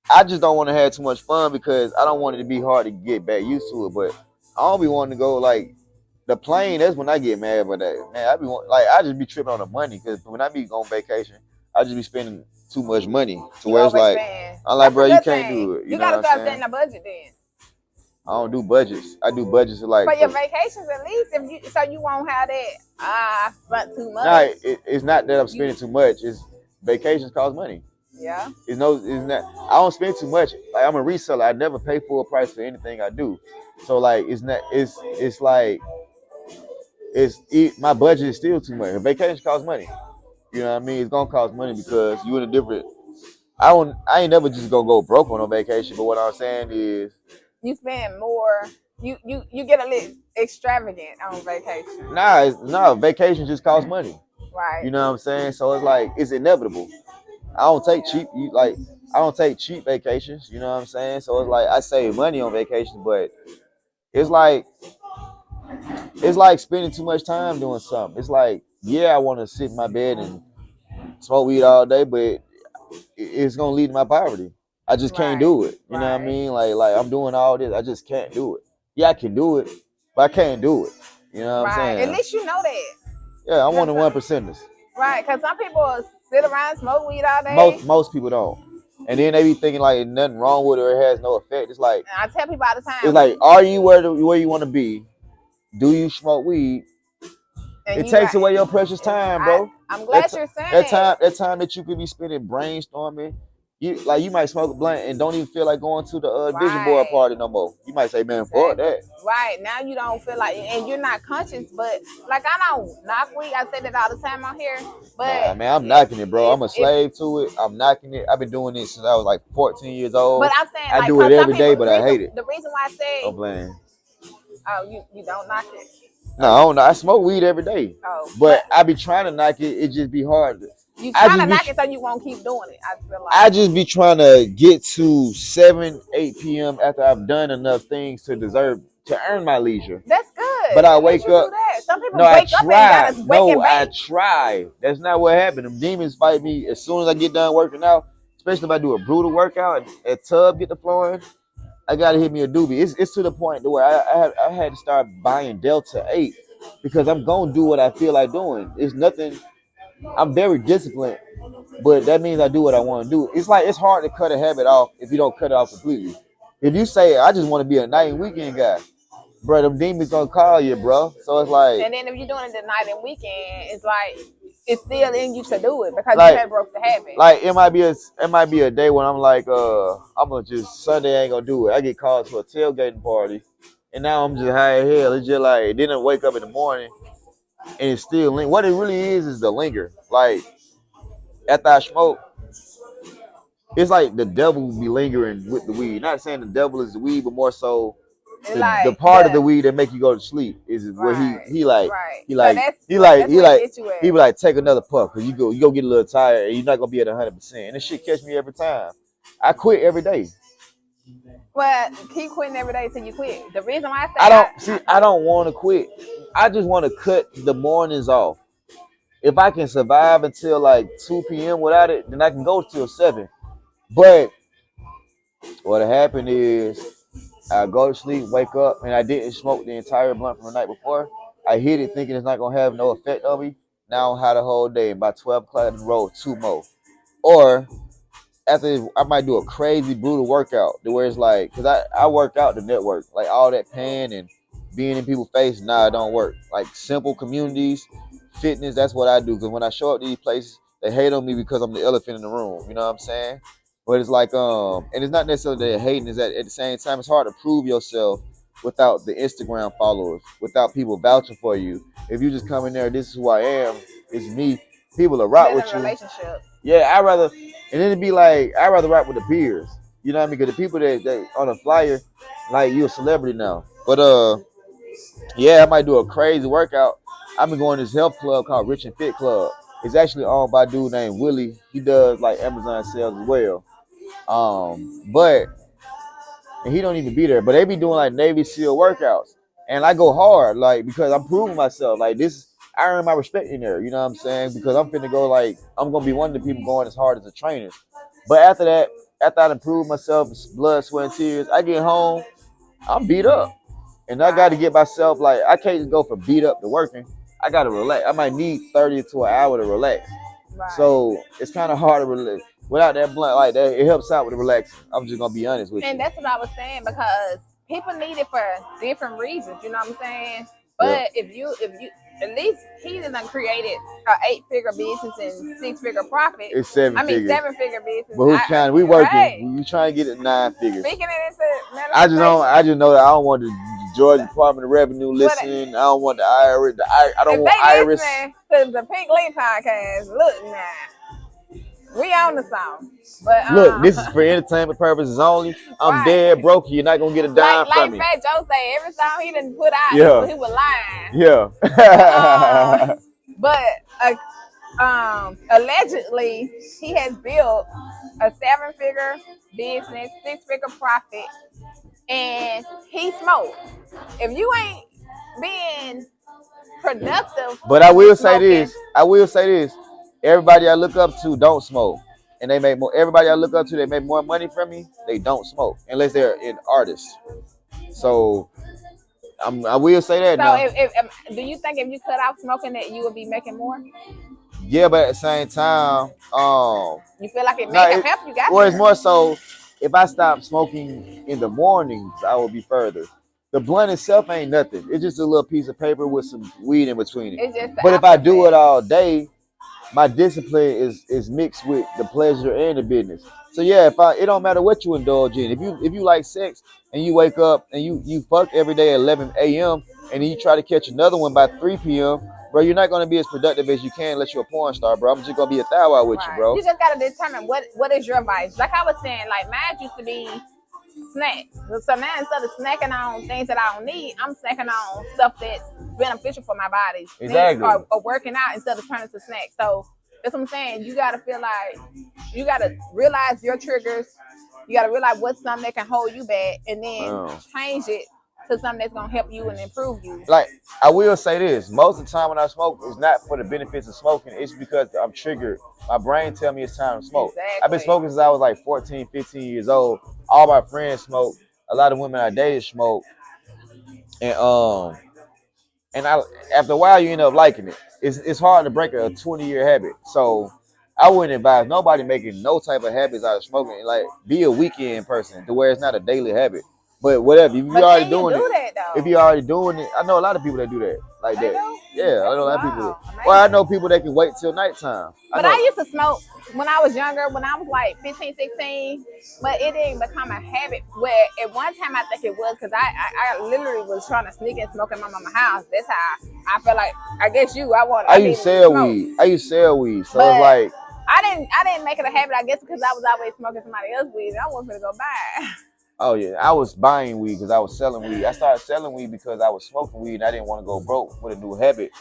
I just don't want to have too much fun because I don't want it to be hard to get back used to it. But I don't be wanting to go like the plane. That's when I get mad about that. Man, I just be tripping on the money because when I be on vacation, I just be spending too much money to where it's like, I'm like, bro, you can't do it. You gotta start setting a budget then. I don't do budgets. I do budgets like for your vacations at least, so you won't have that. I spent too much. Nah, it's not that I'm spending too much. It's vacations cost money. Yeah. It's not. I don't spend too much. Like I'm a reseller. I never pay full price for anything I do. So like it's not. It's like my budget is still too much. Vacations cost money. You know what I mean? It's gonna cost money because you in a different. I ain't never just gonna go broke on a vacation. But what I'm saying is, you spend more. You get a little extravagant on vacation. Nah, vacation just costs money. Right. You know what I'm saying? So it's like it's inevitable. I don't take cheap vacations, you know what I'm saying? So it's like I save money on vacation, but it's like spending too much time doing something. It's like, yeah, I want to sit in my bed and smoke weed all day, but it's gonna lead to my poverty. I just can't do it. You know what I mean? Like I'm doing all this, I just can't do it. Yeah, I can do it, but I can't do it. You know what I'm saying? At least you know that. Yeah, I'm one of the 1%ers. Right, because some people sit around and smoke weed all day. Most people don't. And then they be thinking like nothing wrong with it or it has no effect. It's like, I tell people all the time. It's like, are you where you want to be? Do you smoke weed? It takes away your precious time, bro. I'm glad you're saying that time that you could be spending brainstorming. You might smoke a blunt and don't even feel like going to the vision board party no more. You might say, man, fuck that. Right. Now you don't feel like, and you're not conscious, but like I don't knock weed. I say that all the time out here. But nah, man, I'm knocking it, bro. I'm a slave to it. I'm knocking it. I've been doing it since I was like 14 years old. But I'm saying, I like, do it every day, but I hate it. The reason why I say, I'm playing. Oh, you don't knock it? No, I don't know. I smoke weed every day. Oh, but I be trying to knock it. It just be hard. You trying to knock it so you won't keep doing it. I feel like I just be trying to get to 7, 8 p.m. after I've done enough things to earn my leisure. That's good. But I wake up. Some people wake up and gotta wake and I try. That's not what happened. Them demons fight me as soon as I get done working out. Especially if I do a brutal workout and tub get the flowing. I gotta hit me a doobie. It's to the point where I had to start buying Delta 8 because I'm gonna do what I feel like doing. It's nothing. I'm very disciplined, but that means I do what I want to do. It's like it's hard to cut a habit off if you don't cut it off completely. If you say I just want to be a night and weekend guy, bro, them demons gonna call you, bro. So it's like, and then if you're doing it the night and weekend, it's like it's still in you to do it because you have broke the habit. Like it might be a day when I'm like, I'm gonna just Sunday I ain't gonna do it. I get called to a tailgating party, and now I'm just high as hell. It's just like then I wake up in the morning. And it's still what it really is the linger. Like after I smoke, it's like the devil be lingering with the weed. Not saying the devil is the weed, but more so the part of the weed that make you go to sleep is where he be like take another puff because you go get a little tired and you're not gonna be at 100%. And this shit catch me every time. I quit every day. Well, keep quitting every day till you quit. The reason why I say I don't want to quit. I just want to cut the mornings off. If I can survive until like 2 p.m. without it, then I can go till 7. But what happened is I go to sleep, wake up, and I didn't smoke the entire blunt from the night before. I hit it thinking it's not gonna have no effect on me. Now I had the whole day, and by 12 o'clock I roll 2 more. Or after I might do a crazy brutal workout where it's like, cause I work out the network, like all that pan and being in people's face, it don't work. Like simple communities, fitness, that's what I do. Cause when I show up to these places, they hate on me because I'm the elephant in the room. You know what I'm saying? But it's like, and it's not necessarily they're hating, is that at the same time, it's hard to prove yourself without the Instagram followers, without people vouching for you. If you just come in there, this is who I am, it's me, people will rock with you. Relationship. Yeah, and then it'd be like, I'd rather rock with the peers. You know what I mean? Because the people that on a flyer, like you a celebrity now. But yeah, I might do a crazy workout. I've been going to this health club called Rich and Fit Club. It's actually owned by a dude named Willie. He does like Amazon sales as well. But and he don't even be there. But they be doing like Navy SEAL workouts. And I go hard, like, because I'm proving myself. Like this, I earn my respect in there, you know what I'm saying? Because I'm finna go like, I'm gonna be one of the people going as hard as a trainer. But after that, after I improve myself, blood, sweat, and tears, I get home, I'm beat up. And I gotta get myself, like, I can't just go from beat up to working. I gotta relax. I might need 30 to an hour to relax. Right. So it's kind of hard to relax. Without that blunt like that, it helps out with the relaxing. I'm just gonna be honest with you. And that's what I was saying, because people need it for different reasons, you know what I'm saying? But if you at least he done created an 8-figure business and 6-figure profit. It's 7-figure. 7-figure business. But who's trying? We working. Right. We trying to get it 9 figures. Speaking it into I just know that I don't want the Georgia Department of Revenue listening. I don't want the IRS. I don't want IRS. To the Pink Link podcast. Look now, we on the song. But look, this is for entertainment purposes only. I'm dead broke. You're not gonna get a dime from me. Like Fat Joe say, every song he didn't put out, he was lying. Yeah. But allegedly, he has built a 7-figure business, 6-figure profit, and he smoked. If you ain't being productive, but I will say this. Everybody I look up to don't smoke. And they make more. Everybody I look up to, they make more money from me. They don't smoke unless they're an artist. So I will say that. So, do you think if you cut out smoking that you would be making more? Yeah, but at the same time, you feel like it may help you guys. Well, it's more so if I stop smoking in the mornings, I will be further. The blunt itself ain't nothing. It's just a little piece of paper with some weed in between it. But if I do it all day, my discipline is mixed with the pleasure and the business. So yeah, it don't matter what you indulge in. If you like sex and you wake up and you fuck every day at 11 a.m. and then you try to catch another one by 3 p.m., bro, you're not gonna be as productive as you can unless you're a porn star, bro. I'm just gonna be a thou out with you, Right. bro. You just gotta determine what is your vice. Like I was saying, like mine used to be snacks. So now instead of snacking on things that I don't need, I'm snacking on stuff that's beneficial for my body. Exactly. Or working out instead of turning to snacks. So that's what I'm saying. You gotta feel like you gotta realize your triggers. You gotta realize what's something that can hold you back, and then change it to something that's gonna help you and improve you. Like I will say this, most of the time when I smoke, it's not for the benefits of smoking, it's because I'm triggered. My brain tell me it's time to smoke. Exactly. I've been smoking since I was like 14, 15 years old. All my friends smoke. A lot of women I dated smoke. And I after a while you end up liking it. It's hard to break a 20-year habit. So I wouldn't advise nobody making no type of habits out of smoking. Like be a weekend person to where it's not a daily habit. But whatever, if you're already doing it, if you're already doing it, I know a lot of people that do that, like that. Yeah, I know a lot of people. Well, I know people that can wait till nighttime. But I used to smoke when I was younger, when I was like 15, 16, but it didn't become a habit. Where at one time I think it was because I literally was trying to sneak and smoke in my mama's house. That's how I felt like. I guess I used to sell weed. I used to sell weed, so it's like I didn't make it a habit. I guess because I was always smoking somebody else's weed, and I wasn't gonna go buy. Oh yeah, I was buying weed because I was selling weed. I started selling weed because I was smoking weed and I didn't want to go broke with a new habit.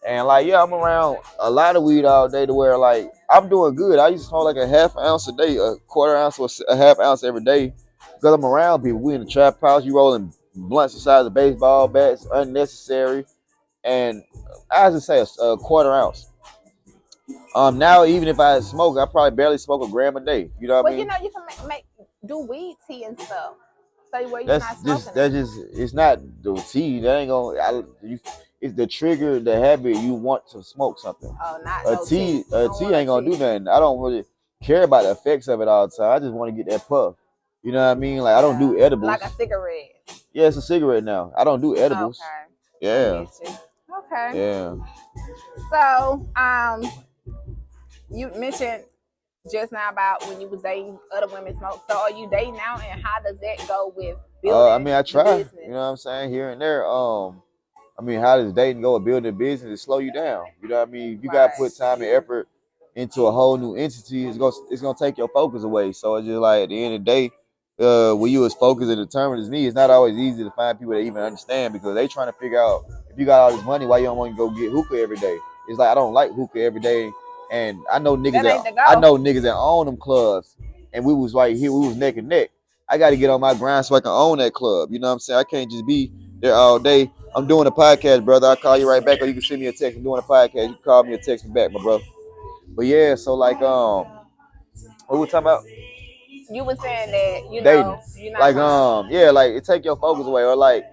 And like, yeah, I'm around a lot of weed all day to where like I'm doing good. I used to smoke like a half ounce a day, a quarter ounce or a half ounce every day because I'm around people. We in the trap house, you rolling blunts the size of baseball bats, unnecessary. And I just say a quarter ounce. Now even if I smoke, I probably barely smoke a gram a day. You know what I mean? Well, you know, you can do weed tea and stuff. So where you're not smoking. That's just it's not the tea. That ain't gonna. It's the trigger, the habit. You want to smoke something. Oh, not a tea. A tea ain't gonna do nothing. I don't really care about the effects of it all the time. I just want to get that puff. You know what I mean? Like I don't do edibles. Like a cigarette. Yeah, it's a cigarette now. I don't do edibles. Okay. Yeah. Okay. Yeah. So, you mentioned just now about when you was dating other women smoke. So are you dating now, and how does that go with building? I mean, I try. You know what I'm saying? Here and there. I mean, how does dating go with building a business? It slow you down. You know what I mean? If you gotta put time and effort into a whole new entity, it's gonna take your focus away. So it's just like at the end of the day, when you as focused and determined as me, it's not always easy to find people that even understand because they trying to figure out if you got all this money, why you don't want to go get hookah every day? It's like I don't like hookah every day. And I know niggas that own them clubs, and we was right here, we was neck and neck. I got to get on my grind so I can own that club. You know what I'm saying? I can't just be there all day. I'm doing a podcast, brother. I'll call you right back, or you can send me a text. I'm doing a podcast. You can call me or text me back, my brother. But yeah, so like, what we talking about? You were saying that, you know, dating. Like, yeah, like it take your focus away, or like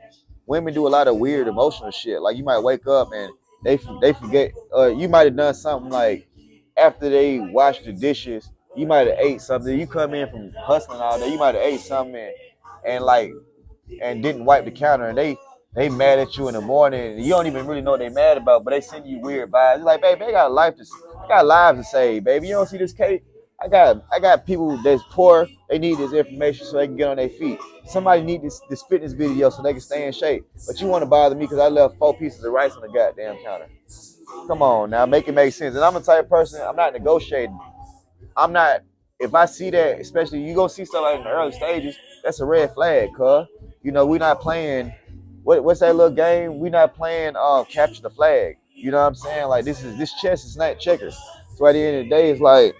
women do a lot of weird emotional shit. Like you might wake up and they forget, you might have done something like. After they wash the dishes, you might have ate something. You come in from hustling all day, you might have ate something and didn't wipe the counter, and they mad at you in the morning. And you don't even really know what they mad about, but they send you weird vibes. It's like, baby, I got lives to save, baby. You don't see this cake? I got people that's poor. They need this information so they can get on their feet. Somebody need this fitness video so they can stay in shape. But you want to bother me because I left 4 pieces of rice on the goddamn counter. Come on now, make it make sense. And I'm the type of person, I'm not negotiating. I'm not, if I see that, especially you go see stuff like in the early stages, that's a red flag, cuz. You know, we're not playing, what's that little game? We're not playing capture the flag. You know what I'm saying? Like this chess is not checkers. So at the end of the day, it's like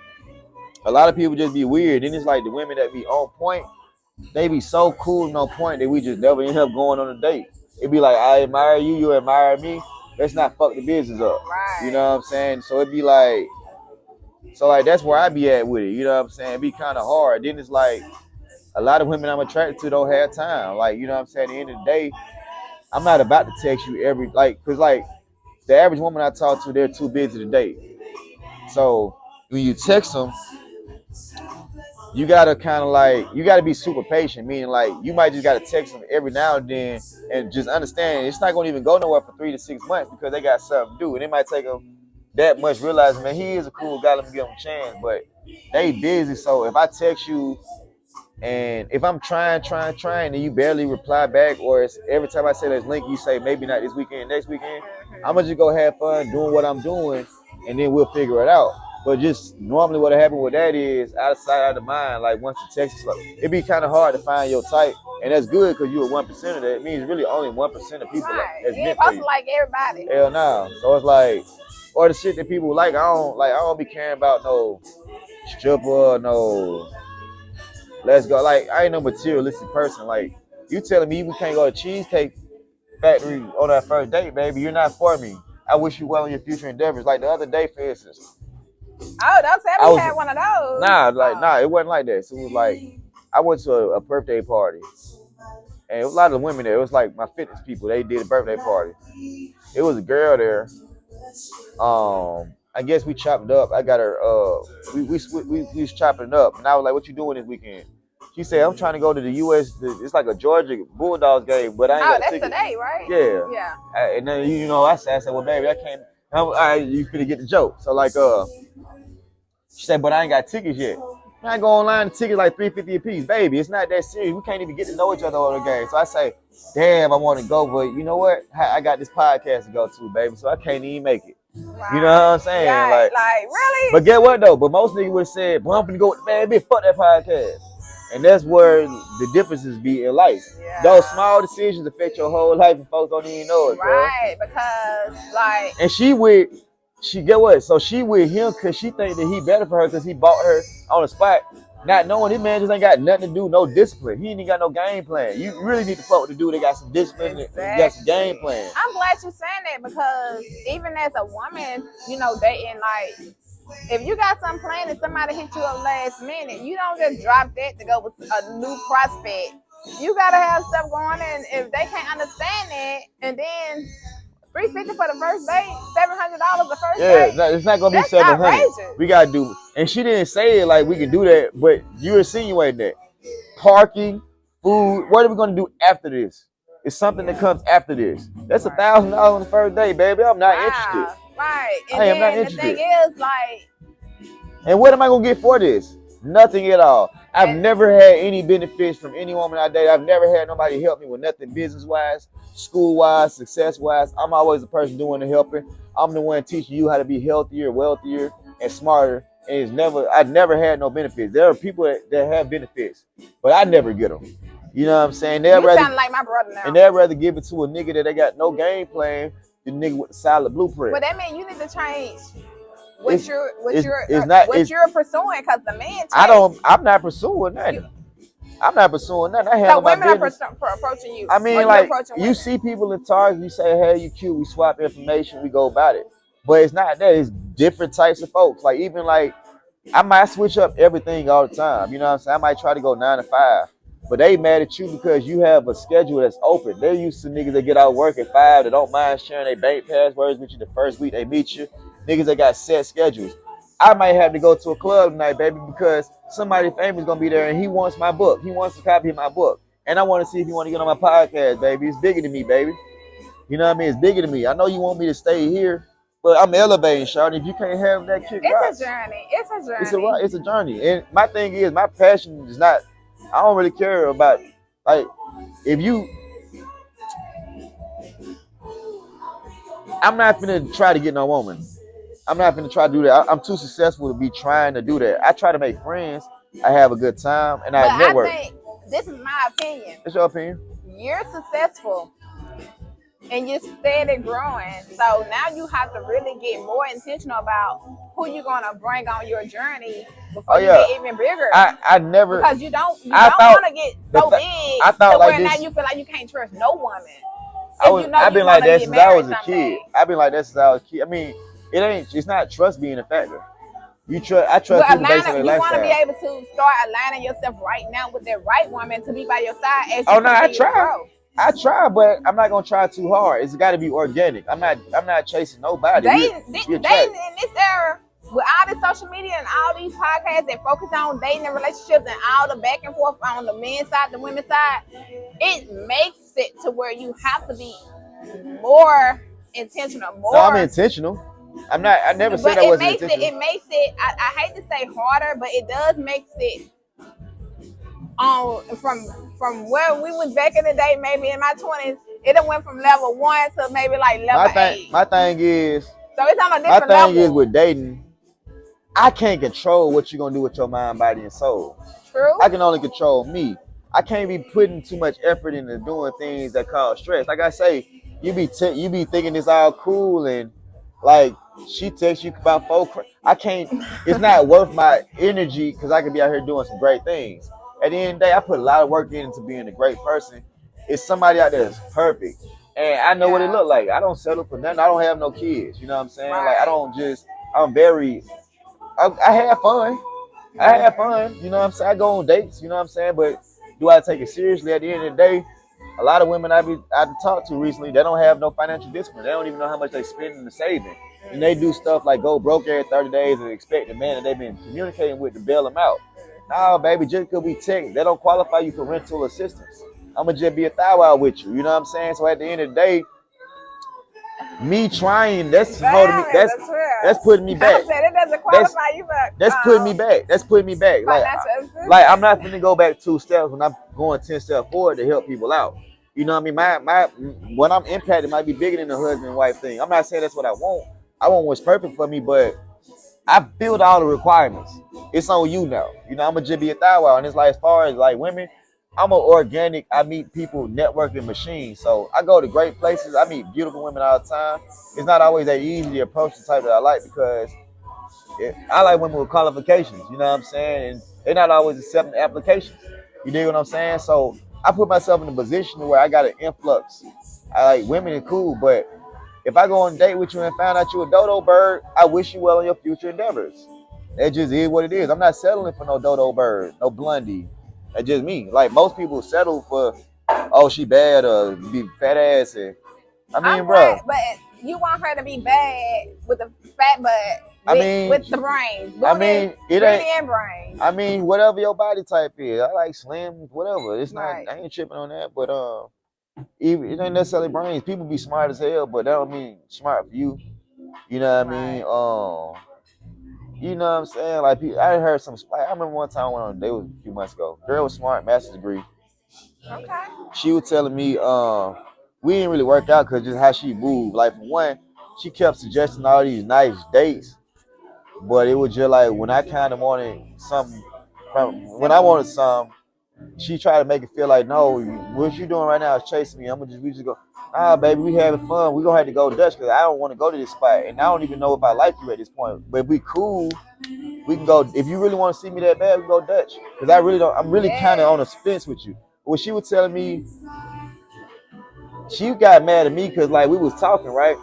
a lot of people just be weird. Then it's like the women that be on point, they be so cool and on point that we just never end up going on a date. It'd be like, I admire you, you admire me. Let's not fuck the business up. Right. You know what I'm saying? So it'd be like, that's where I be at with it. You know what I'm saying? It'd be kind of hard. Then it's like a lot of women I'm attracted to don't have time. Like, you know what I'm saying? At the end of the day, I'm not about to text you because like the average woman I talk to, they're too busy to date. So when you text them, you gotta be super patient, meaning like you might just gotta text them every now and then and just understand it's not gonna even go nowhere for 3 to 6 months because they got something to do, and it might take them that much realizing, man, he is a cool guy. Let me give him a chance. But they busy, so if I text you and if I'm trying, and you barely reply back, or it's every time I say this link, you say maybe not this weekend, next weekend, I'm gonna just go have fun doing what I'm doing, and then we'll figure it out. But just normally what happened with that is out of sight, out of mind. Like once the text is like, it'd be kind of hard to find your type, and that's good because you're 1% of that. It means really only 1% of people that's You meant ain't for supposed you. to like everybody. Hell no. So it's like, or the shit that people like. I don't be caring about no stripper, no. Let's go. Like I ain't no materialistic person. Like you telling me we can't go to Cheesecake Factory on that first date, baby. You're not for me. I wish you well in your future endeavors. Like the other day, for instance. Oh, don't tell me you had one of those. Nah, it wasn't like that. So it was like I went to a birthday party, and it was a lot of women there. It was like my fitness people. They did a birthday party. It was a girl there. I guess we chopped it up. I got her. We was chopping it up, and I was like, "What you doing this weekend?" She said, "I'm trying to go to the U.S. It's like a Georgia Bulldogs game, but I ain't got a ticket." That's today, right? Yeah. And then I said, "Well, baby, I can't. You finna get the joke." So like, she said, "But I ain't got tickets yet." I go online, the tickets like $3.50 a piece, baby. It's not that serious. We can't even get to know each other over the game. So I say, "Damn, I want to go, but you know what? I got this podcast to go to, baby. So I can't even make it." Right. You know what I'm saying? Right. Like really? But get what though? But most niggas would have said, "Boy, I'm gonna go with the man, bitch, fuck that podcast." And that's where the differences be in life. Yeah. Those small decisions affect your whole life, and folks don't even know it, right? Bro. Because like, and she get what? So she with him because she think that he better for her because he bought her on the spot, not knowing this man just ain't got nothing to do, no discipline. He ain't even got no game plan. You really need to fuck with the dude that got some discipline and got some game plan. I'm glad you're saying that because even as a woman, dating, like, if you got something planned and somebody hit you up last minute, you don't just drop that to go with a new prospect. You gotta have stuff going in. If they can't understand that, and then $350 for the first date, $700 the first date. Yeah, it's not gonna be $700. We gotta do, and she didn't say it like we can do that, but you insinuating that parking, food. What are we gonna do after this? It's something that comes after this. That's $1,000 on the first date, baby. I'm not interested. Right. And I am not interested. The thing is, like, and what am I gonna get for this? Nothing at all. I've never had any benefits from any woman I date. I've never had nobody help me with nothing business-wise, school-wise, success-wise. I'm always the person doing the helping. I'm the one teaching you how to be healthier, wealthier, and smarter. And I've never had no benefits. There are people that have benefits, but I never get them. You know what I'm saying? You sound like my brother now. And they'd rather give it to a nigga that they got no game plan than a nigga with a solid blueprint. But that means you need to change what you're pursuing, because the man. I'm not pursuing nothing. I'm not pursuing nothing. I handle my business. So women are approaching you. I mean, like, you see people in Target, you say, "Hey, you cute," we swap information, we go about it. But it's not that. It's different types of folks. Like, even like, I might switch up everything all the time. You know what I'm saying? I might try to go 9 to 5. But they mad at you because you have a schedule that's open. They're used to niggas that get out of work at 5 that don't mind sharing their bank passwords with you the first week they meet you. Niggas that got set schedules. I might have to go to a club tonight, baby, because somebody famous is gonna be there and he wants my book. He wants a copy of my book. And I want to see if you want to get on my podcast, baby. It's bigger than me, baby. You know what I mean? It's bigger than me. I know you want me to stay here, but I'm elevating, Shawty. If you can't have that kick, it's a journey. It's a journey. And my thing is, my passion is not, I don't really care about, like, if you, I'm not gonna try to get no woman. I'm not gonna try to do that. I'm too successful to be trying to do that. I try to make friends. I have a good time, and I network. I think this is my opinion. What's your opinion? You're successful, and you're steady growing. So now you have to really get more intentional about who you're gonna bring on your journey before you get even bigger. I never, because you don't want to get so big. I thought like where this, now you feel like you can't trust no woman. I've been like that since I was a kid. I've been like that since I was a kid. I mean, it's not trust being a factor. I trust people based on their lifestyle. You want to be able to start aligning yourself right now with that right woman to be by your side as you I try, but I'm not gonna try too hard. It's got to be organic. I'm not chasing nobody. They in this era with all this social media and all these podcasts that focus on dating and relationships and all the back and forth on the men's side, the women's side, it makes it to where you have to be more intentional. No, I'm intentional. I never said But that it wasn't makes intentional. it. It makes it. I hate to say harder, but it does makes it. From where we was back in the day, maybe in my 20s, it done went from level 1 to maybe like level 8. My thing is, So it's on a my different thing is level. with dating, I can't control what you're gonna do with your mind, body, and soul. True. I can only control me. I can't be putting too much effort into doing things that cause stress. Like I say, you be thinking it's all cool and like she texts you about I can't. It's not worth my energy because I could be out here doing some great things. At the end of the day, I put a lot of work into being a great person. It's somebody out there that's perfect, and I know what it Yeah. look like. I don't settle for nothing. I don't have no kids. You know what I'm saying? Like I Right. don't just. I'm very. I have fun. I have fun, you know what I'm saying? I go on dates, you know what I'm saying? But do I take it seriously at the end of the day? A lot of women I talked to recently, they don't have no financial discipline. They don't even know how much they spend in the saving. And they do stuff like go broke every 30 days and expect the man that they've been communicating with to bail them out. Nah, baby, just because we text, they don't qualify you for rental assistance. I'm going to just be a thou out with you, you know what I'm saying? So at the end of the day, me trying, that's holding me, Damn, that's putting me back. I said it doesn't That's qualify you for that's putting me back. That's putting me back. financial assistance. Like I'm not gonna go back 2 steps when I'm going 10 steps forward to help people out. You know what I mean? My what I'm impacting might be bigger than the husband and wife thing. I'm not saying that's what I want. I want what's perfect for me, but I filled all the requirements. It's on you now. You know, I'm gonna just be a thou wow. And it's like as far as like women, I'm an organic. I meet people networking machine. So I go to great places. I meet beautiful women all the time. It's not always that easy to approach the type that I like because I like women with qualifications, you know what I'm saying? And they're not always accepting applications. You dig what I'm saying? So I put myself in a position where I got an influx. I like women are cool, but if I go on a date with you and find out you're a dodo bird, I wish you well in your future endeavors. That just is what it is. I'm not settling for no dodo bird, no blondie. That's just me. Like most people settle for, oh, she bad or be fat ass. And I mean, I'm bro. glad, but you want her to be bad with the fat butt, with the brains. Booty and brains. I mean, whatever your body type is. I like slim, whatever. It's not. Right. I ain't tripping on that. But even it ain't necessarily brains. People be smart as hell, but that don't mean smart for you. You know what I mean? You know what I'm saying? Like I heard some. Like, I remember one time I went on a date a few months ago. Girl was smart, master's degree. Okay. She was telling me we didn't really work out because just how she moved. Like for one, she kept suggesting all these nice dates. But it was just like when I kind of wanted something when I wanted some, she tried to make it feel like, no, what you doing right now is chasing me. We just go, nah, baby, we having fun. We gonna have to go Dutch because I don't want to go to this spot, and I don't even know if I like you at this point. But if we cool, we can go. If you really want to see me that bad, we can go Dutch. Because I really don't. I'm really kind of on a fence with you. What she was telling me, she got mad at me because like we was talking, right?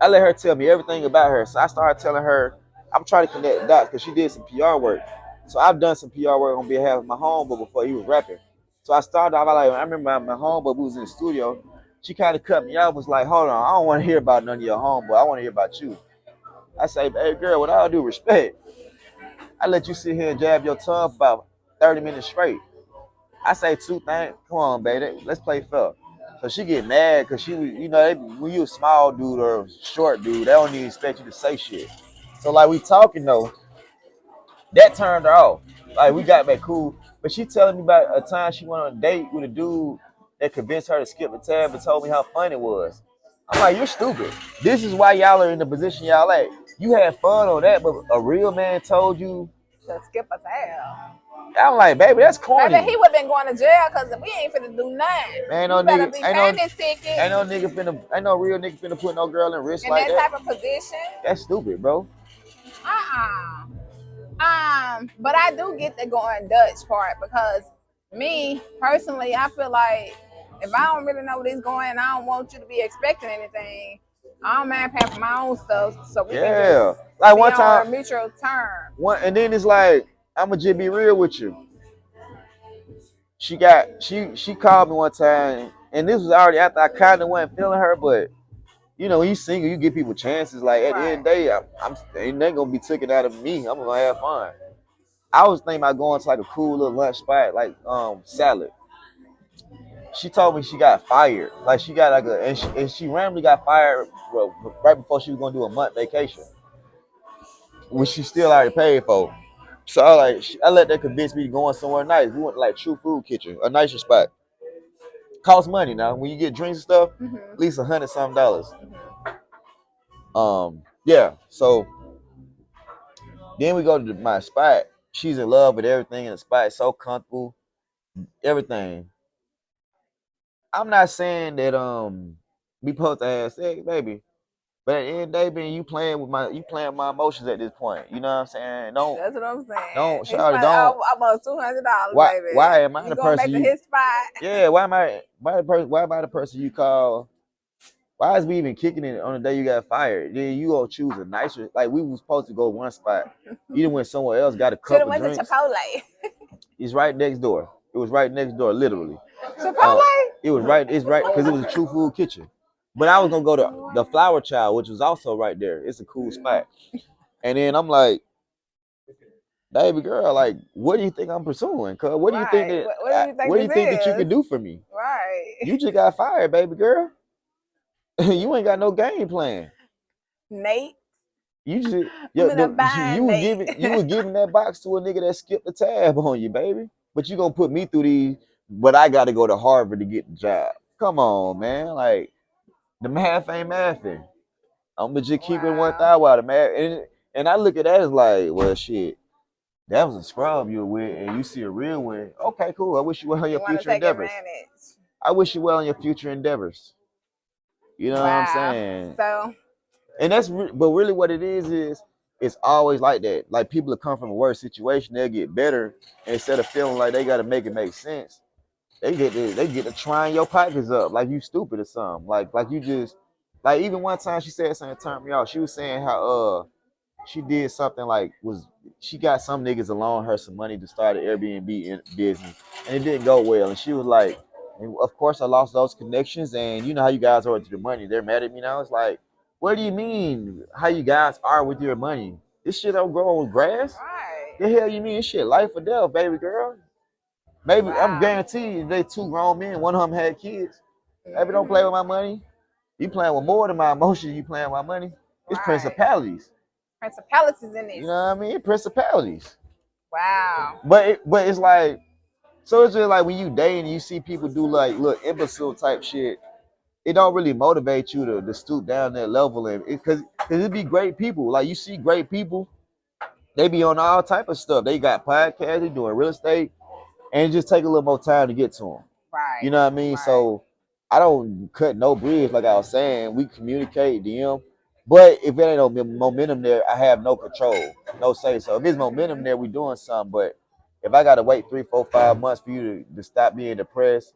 I let her tell me everything about her. So I started telling her, I'm trying to connect the dots because she did some PR work. So I've done some PR work on behalf of my homeboy before he was rapping. So I started off like, I remember my homeboy who was in the studio. She kind of cut me off, was like, hold on, I don't want to hear about none of your homeboy. I want to hear about you. I say, hey girl, with all due respect, I let you sit here and jab your tongue for about 30 minutes straight. I say 2 things. Come on, baby, let's play fair. So she get mad because she was, you know, when you a small dude or a short dude, they don't even expect you to say shit. So like we talking though, that turned her off. Like we got back cool, but she telling me about a time she went on a date with a dude that convinced her to skip a tab and told me how fun it was. I'm like, you're stupid. This is why y'all are in the position y'all at. You had fun on that, but a real man told you to skip a tab. I'm like, baby, that's corny. Baby, he would have been going to jail because we ain't finna do nothing. Man, no nigga, ain't no real nigga finna put no girl in risk like that. In that type of position. That's stupid, bro. But I do get the going Dutch part because me personally, I feel like if I don't really know what is going, I don't want you to be expecting anything. I don't mind paying for my own stuff, so we can just like be one time, on a mutual term. And then it's like I'ma just be real with you. She called me one time, and this was already after I kind of wasn't feeling her, but you know, when you single, you give people chances. Like at the end of the day, ain't nothing gonna be taken out of me. I'm gonna have fun. I was thinking about going to like a cool little lunch spot, like salad. she told me she got fired. Like she got like and she randomly got fired right before she was gonna do a month vacation, which she still already paid for. So I let that convince me to go on somewhere nice. We went to like True Food Kitchen, a nicer spot. Costs money now. When you get drinks and stuff, at least $100 something. Yeah. So then we go to my spot. She's in love with everything in the spot. So comfortable, everything. I'm not saying that we supposed to have sex, baby. But at the end of the day, man, you playing with my emotions at this point. You know what I'm saying? That's what I'm saying. Don't, He Charlie, spent don't. almost $200, Why baby. am I You the going back person to you? his spot? Yeah, why am I the person you call? Why is we even kicking it on the day you got fired? Then you gonna choose a nicer, like we was supposed to go one spot. You done went somewhere else, got a Should have couple went to drinks. Chipotle. It's right next door. It was right next door, literally. Chipotle? It was right. It's right because it was a True Food Kitchen. But I was gonna go to the Flower Child, which was also right there. It's a cool spot. And then I'm like, baby girl, like, what do you think I'm pursuing? Cause what do you think Right. that What do you think what do you this think that you is? can do for me? Right. You just got fired, baby girl. You ain't got no game plan. Nate. You just I'm in a bind, Nate. you were giving that box to a nigga that skipped the tab on you, baby. But you gonna put me through these, but I gotta go to Harvard to get the job. Come on, man. Like the math ain't mathing. I'm gonna just keep it one Wow. thou out of math. And I look at that as like, well shit, that was a scrub you were with, and you see a real one. Okay, cool. I wish you well on your You want to future take endeavors. advantage. I wish you well on your future endeavors. You know what I'm Wow. saying? So. And but really what it is it's always like that. Like people that come from a worse situation, they'll get better. And instead of feeling like they got to make it make sense, they get to trying your pockets up like you stupid or something. Like you just like even one time she said something that turned me off. She was saying how she did something like she got some niggas to loan her some money to start an Airbnb business, and it didn't go well. And she was like, and of course I lost those connections, and you know how you guys are with your money. They're mad at me now. It's like, what do you mean? How you guys are with your money? This shit don't grow on grass. Right. The hell you mean? This shit life or death, baby girl. Maybe I'm Wow. guaranteed they two grown men. One of them had kids. Baby, don't play with my money. You playing with more than my emotions. You playing with my money. It's Right. principalities. Principalities in this. You know what I mean? Principalities. Wow. But it's like, so it's just like when you date and you see people do like little imbecile type shit, it don't really motivate you to stoop down that level, and because it be great people. Like you see great people, they be on all type of stuff. They got podcasts, they doing real estate, and it just take a little more time to get to them. Right. You know what I mean? Right. So I don't cut no bridge, like I was saying. We communicate, DM. But if it ain't no momentum there, I have no control, no say. So if there's momentum there, we doing something. But if I gotta wait 3, 4, 5 months for you to stop being depressed,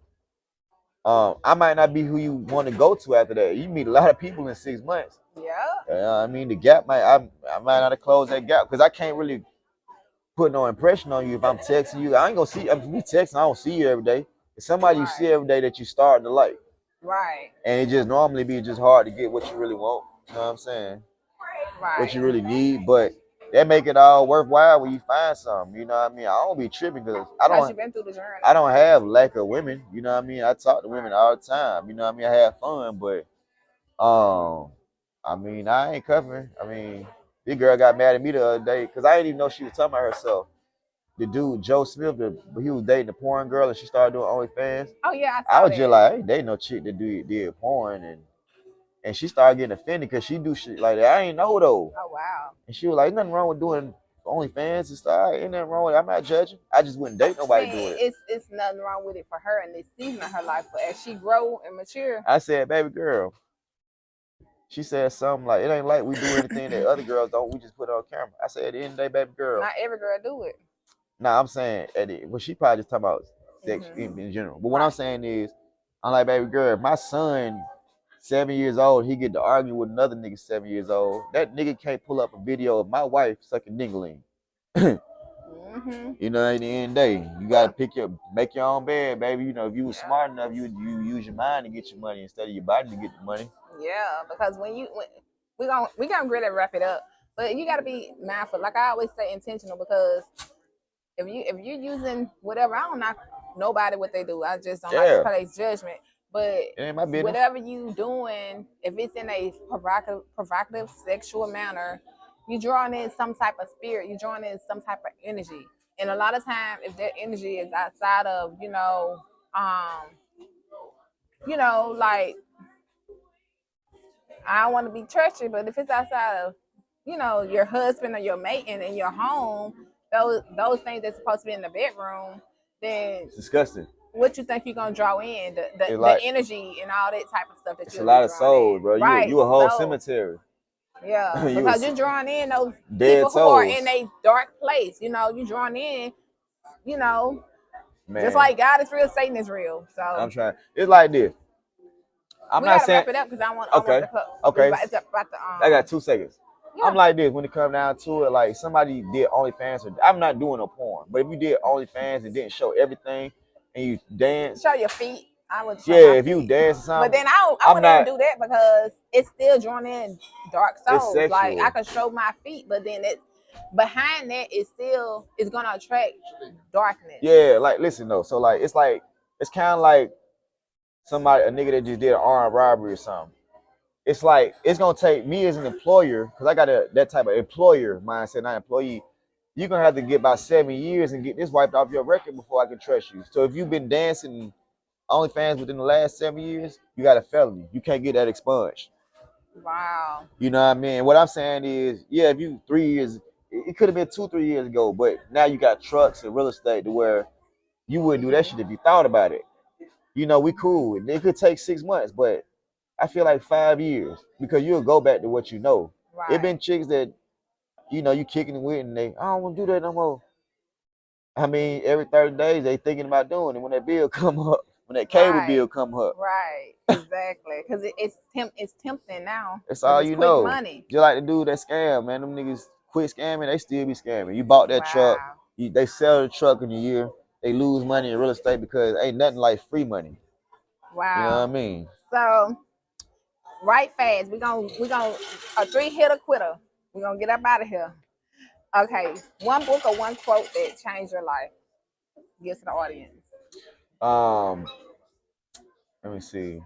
I might not be who you want to go to after that. You meet a lot of people in 6 months. Yeah. I mean, the gap I might not have closed that gap because I can't really put no impression on you if I'm texting you. I ain't gonna see if we texting. I don't see you every day. It's somebody you see every day that you starting to like. Right. And it just normally be just hard to get what you really want. You know what I'm saying? Right. What you really need, but that make it all worthwhile when you find something. You know what I mean? I don't be tripping because You've been through the journey. I don't have lack of women. You know what I mean? I talk to women all the time. You know what I mean? I have fun, but I mean I ain't covering. I mean, this girl got mad at me the other day because I didn't even know she was talking about herself. The dude Joe Smith, he was dating the porn girl, and she started doing OnlyFans. Oh yeah, I was just like, I ain't dating no chick that did porn, and she started getting offended because she do shit like that. I ain't know though. Oh wow. And she was like, nothing wrong with doing OnlyFans and stuff. Ain't nothing wrong with it. I'm not judging. I just wouldn't date nobody doing it. It's nothing wrong with it for her in this season of her life, but as she grow and mature. I said, baby girl. She said something like, it ain't like we do anything that other girls don't. We just put it on camera. I said, at the end of the day, baby girl. Not every girl do it. Nah, I'm saying, well, she probably just talking about sex in general. But what I'm saying is, I'm like, baby girl, my son, 7 years old, he get to argue with another nigga 7 years old. That nigga can't pull up a video of my wife sucking dingling. You know, at the end of the day, you gotta make your own bed, baby. You know, if you was smart enough, you use your mind to get your money instead of your body to get the money. Yeah, because when we gonna really wrap it up, but you gotta be mindful. Like I always say, intentional, because if you're using whatever, I don't knock nobody what they do. I just don't like Yeah. to place judgment. But It ain't my business. whatever you doing, if it's in a provocative sexual manner, you drawing in some type of spirit. You drawing in some type of energy. And a lot of time, if that energy is outside of, like I don't want to be churchy, but if it's outside of, your husband or your mate and in your home, those things that's supposed to be in the bedroom, then It's disgusting. what you think you're gonna draw in the like, energy and all that type of stuff that it's you'll a lot be of drawing souls, in. bro. Right. You a whole So, cemetery. yeah, You because was you're drawing in those dead people who are souls. in a dark place. You're drawing in, Man, just like God is real, Satan is real. So I'm trying. It's like this. I'm we not gotta saying. wrap it up because I want Okay. the cup. Okay. It's about the I got 2 seconds. Yeah. I'm like this when it comes down to it. Like somebody did OnlyFans, or I'm not doing no porn, but if you did OnlyFans and didn't show everything and you dance, show your feet. I would show yeah, my if you feet. dance or something, But then I I'm wouldn't not. even do that because it's still drawing in dark It's souls. Like sexual. I could show my feet, but then it behind that it's gonna attract darkness. Yeah, like listen though. So like it's kind of like a nigga that just did an armed robbery or something. It's like it's gonna take me as an employer, because I got that type of employer mindset, not employee. You're gonna have to get about 7 years and get this wiped off your record before I can trust you. So if you've been dancing OnlyFans within the last 7 years, you got a felony. You can't get that expunged. Wow. You know what I mean? What I'm saying is, yeah, if you 3 years, it could have been 2-3 years ago, but now you got trucks and real estate to where you wouldn't do that shit if you thought about it. We cool. It could take 6 months, but I feel like 5 years, because you'll go back to what you know. Right. It been chicks that you kicking it with, and I don't want to do that no more. I mean, every 30 days they thinking about doing it when that bill come up, when that cable bill come up. Right. Exactly. Because it's tempting now. That's all you quick know. money. Just like the dude that scam, man. Them niggas quit scamming, they still be scamming. You bought that truck, they sell the truck in a year, they lose money in real estate because ain't nothing like free money. Wow. You know what I mean? So, right fast, we gonna a 3-hitter quitter. We're gonna get up out of here. Okay, one book or one quote that changed your life. Give to the audience. Let me see.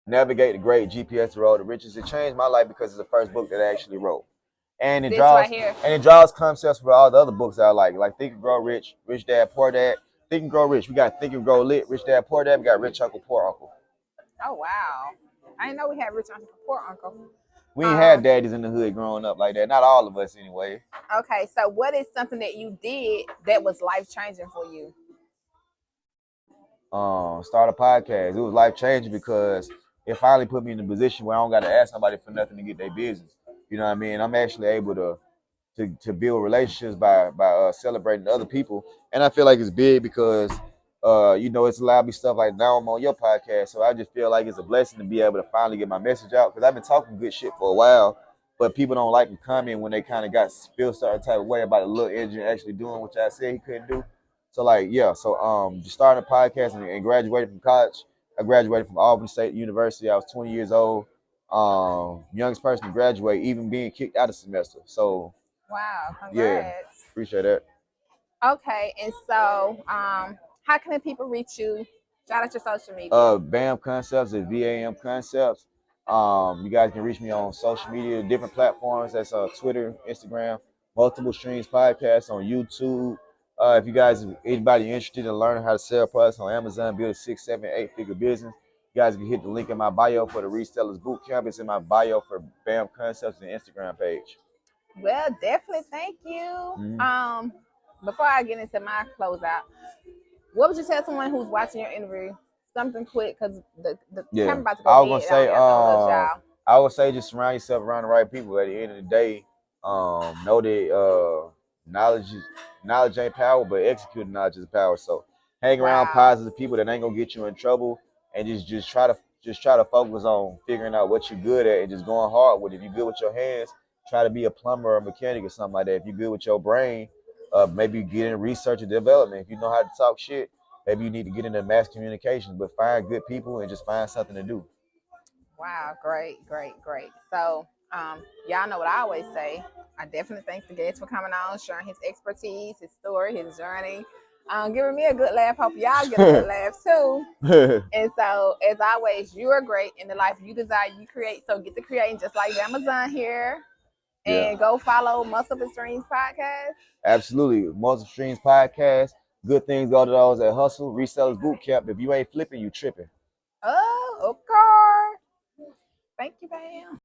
Navigate the Great GPS Road to Riches. It changed my life because it's the first book that I actually wrote. And it draws concepts for all the other books that I like Think and Grow Rich, Rich Dad, Poor Dad. Think and Grow Rich. We got Think and Grow Lit, Rich Dad, Poor Dad. We got Rich Uncle, Poor Uncle. Oh wow. I didn't know we had Rich Uncle, Poor Uncle. We ain't had daddies in the hood growing up like that. Not all of us anyway. Okay, so what is something that you did that was life-changing for you? Start a podcast. It was life-changing because it finally put me in a position where I don't got to ask somebody for nothing to get their business. You know what I mean? I'm actually able to build relationships by celebrating other people, and I feel like it's big because it's allowed me stuff like now I'm on your podcast, so I just feel like it's a blessing to be able to finally get my message out, because I've been talking good shit for a while, but people don't like to comment when they kind of feel certain type of way about a little engine actually doing what I said he couldn't do. So just starting a podcast and graduated from college. I graduated from Auburn State University. I was 20 years old. Youngest person to graduate, even being kicked out of semester. So wow, congrats. Yeah, appreciate that. Okay, and so how can the people reach you? Shout out your social media. BAM Concepts at VAM Concepts. You guys can reach me on social media, different platforms. That's Twitter, Instagram, Multiple Streams Podcast on YouTube. If you guys, anybody interested in learning how to sell products on Amazon, build a 6, 7, 8-figure business, you guys can hit the link in my bio for the Resellers Bootcamp. It's in my bio for BAM Concepts and Instagram page. Well, definitely, thank you. Mm-hmm. Before I get into my closeout, what would you tell someone who's watching your interview? Something quick, because the camera about to go dead. I would say just surround yourself around the right people. At the end of the day, know that knowledge ain't power, but executing knowledge is power. So hang around positive people that ain't gonna get you in trouble, and just try to focus on figuring out what you're good at and just going hard with it. If you're good with your hands, try to be a plumber or a mechanic or something like that. If you're good with your brain, maybe get in research and development. If you know how to talk shit, maybe you need to get into mass communication, but find good people and just find something to do. Wow, great. So, y'all know what I always say. I definitely thank the guest for coming on, sharing his expertise, his story, his journey. Giving me a good laugh. Hope y'all get a good laugh too. And so, as always, you are great in the life you desire, you create. So get to creating just like Amazon here. And go follow Muscle Up Streams Podcast. Absolutely. Muscle Streams Podcast. Good things go to those that hustle. Resellers Boot Camp. If you ain't flipping, you tripping. Oh, okay. Thank you, Bam.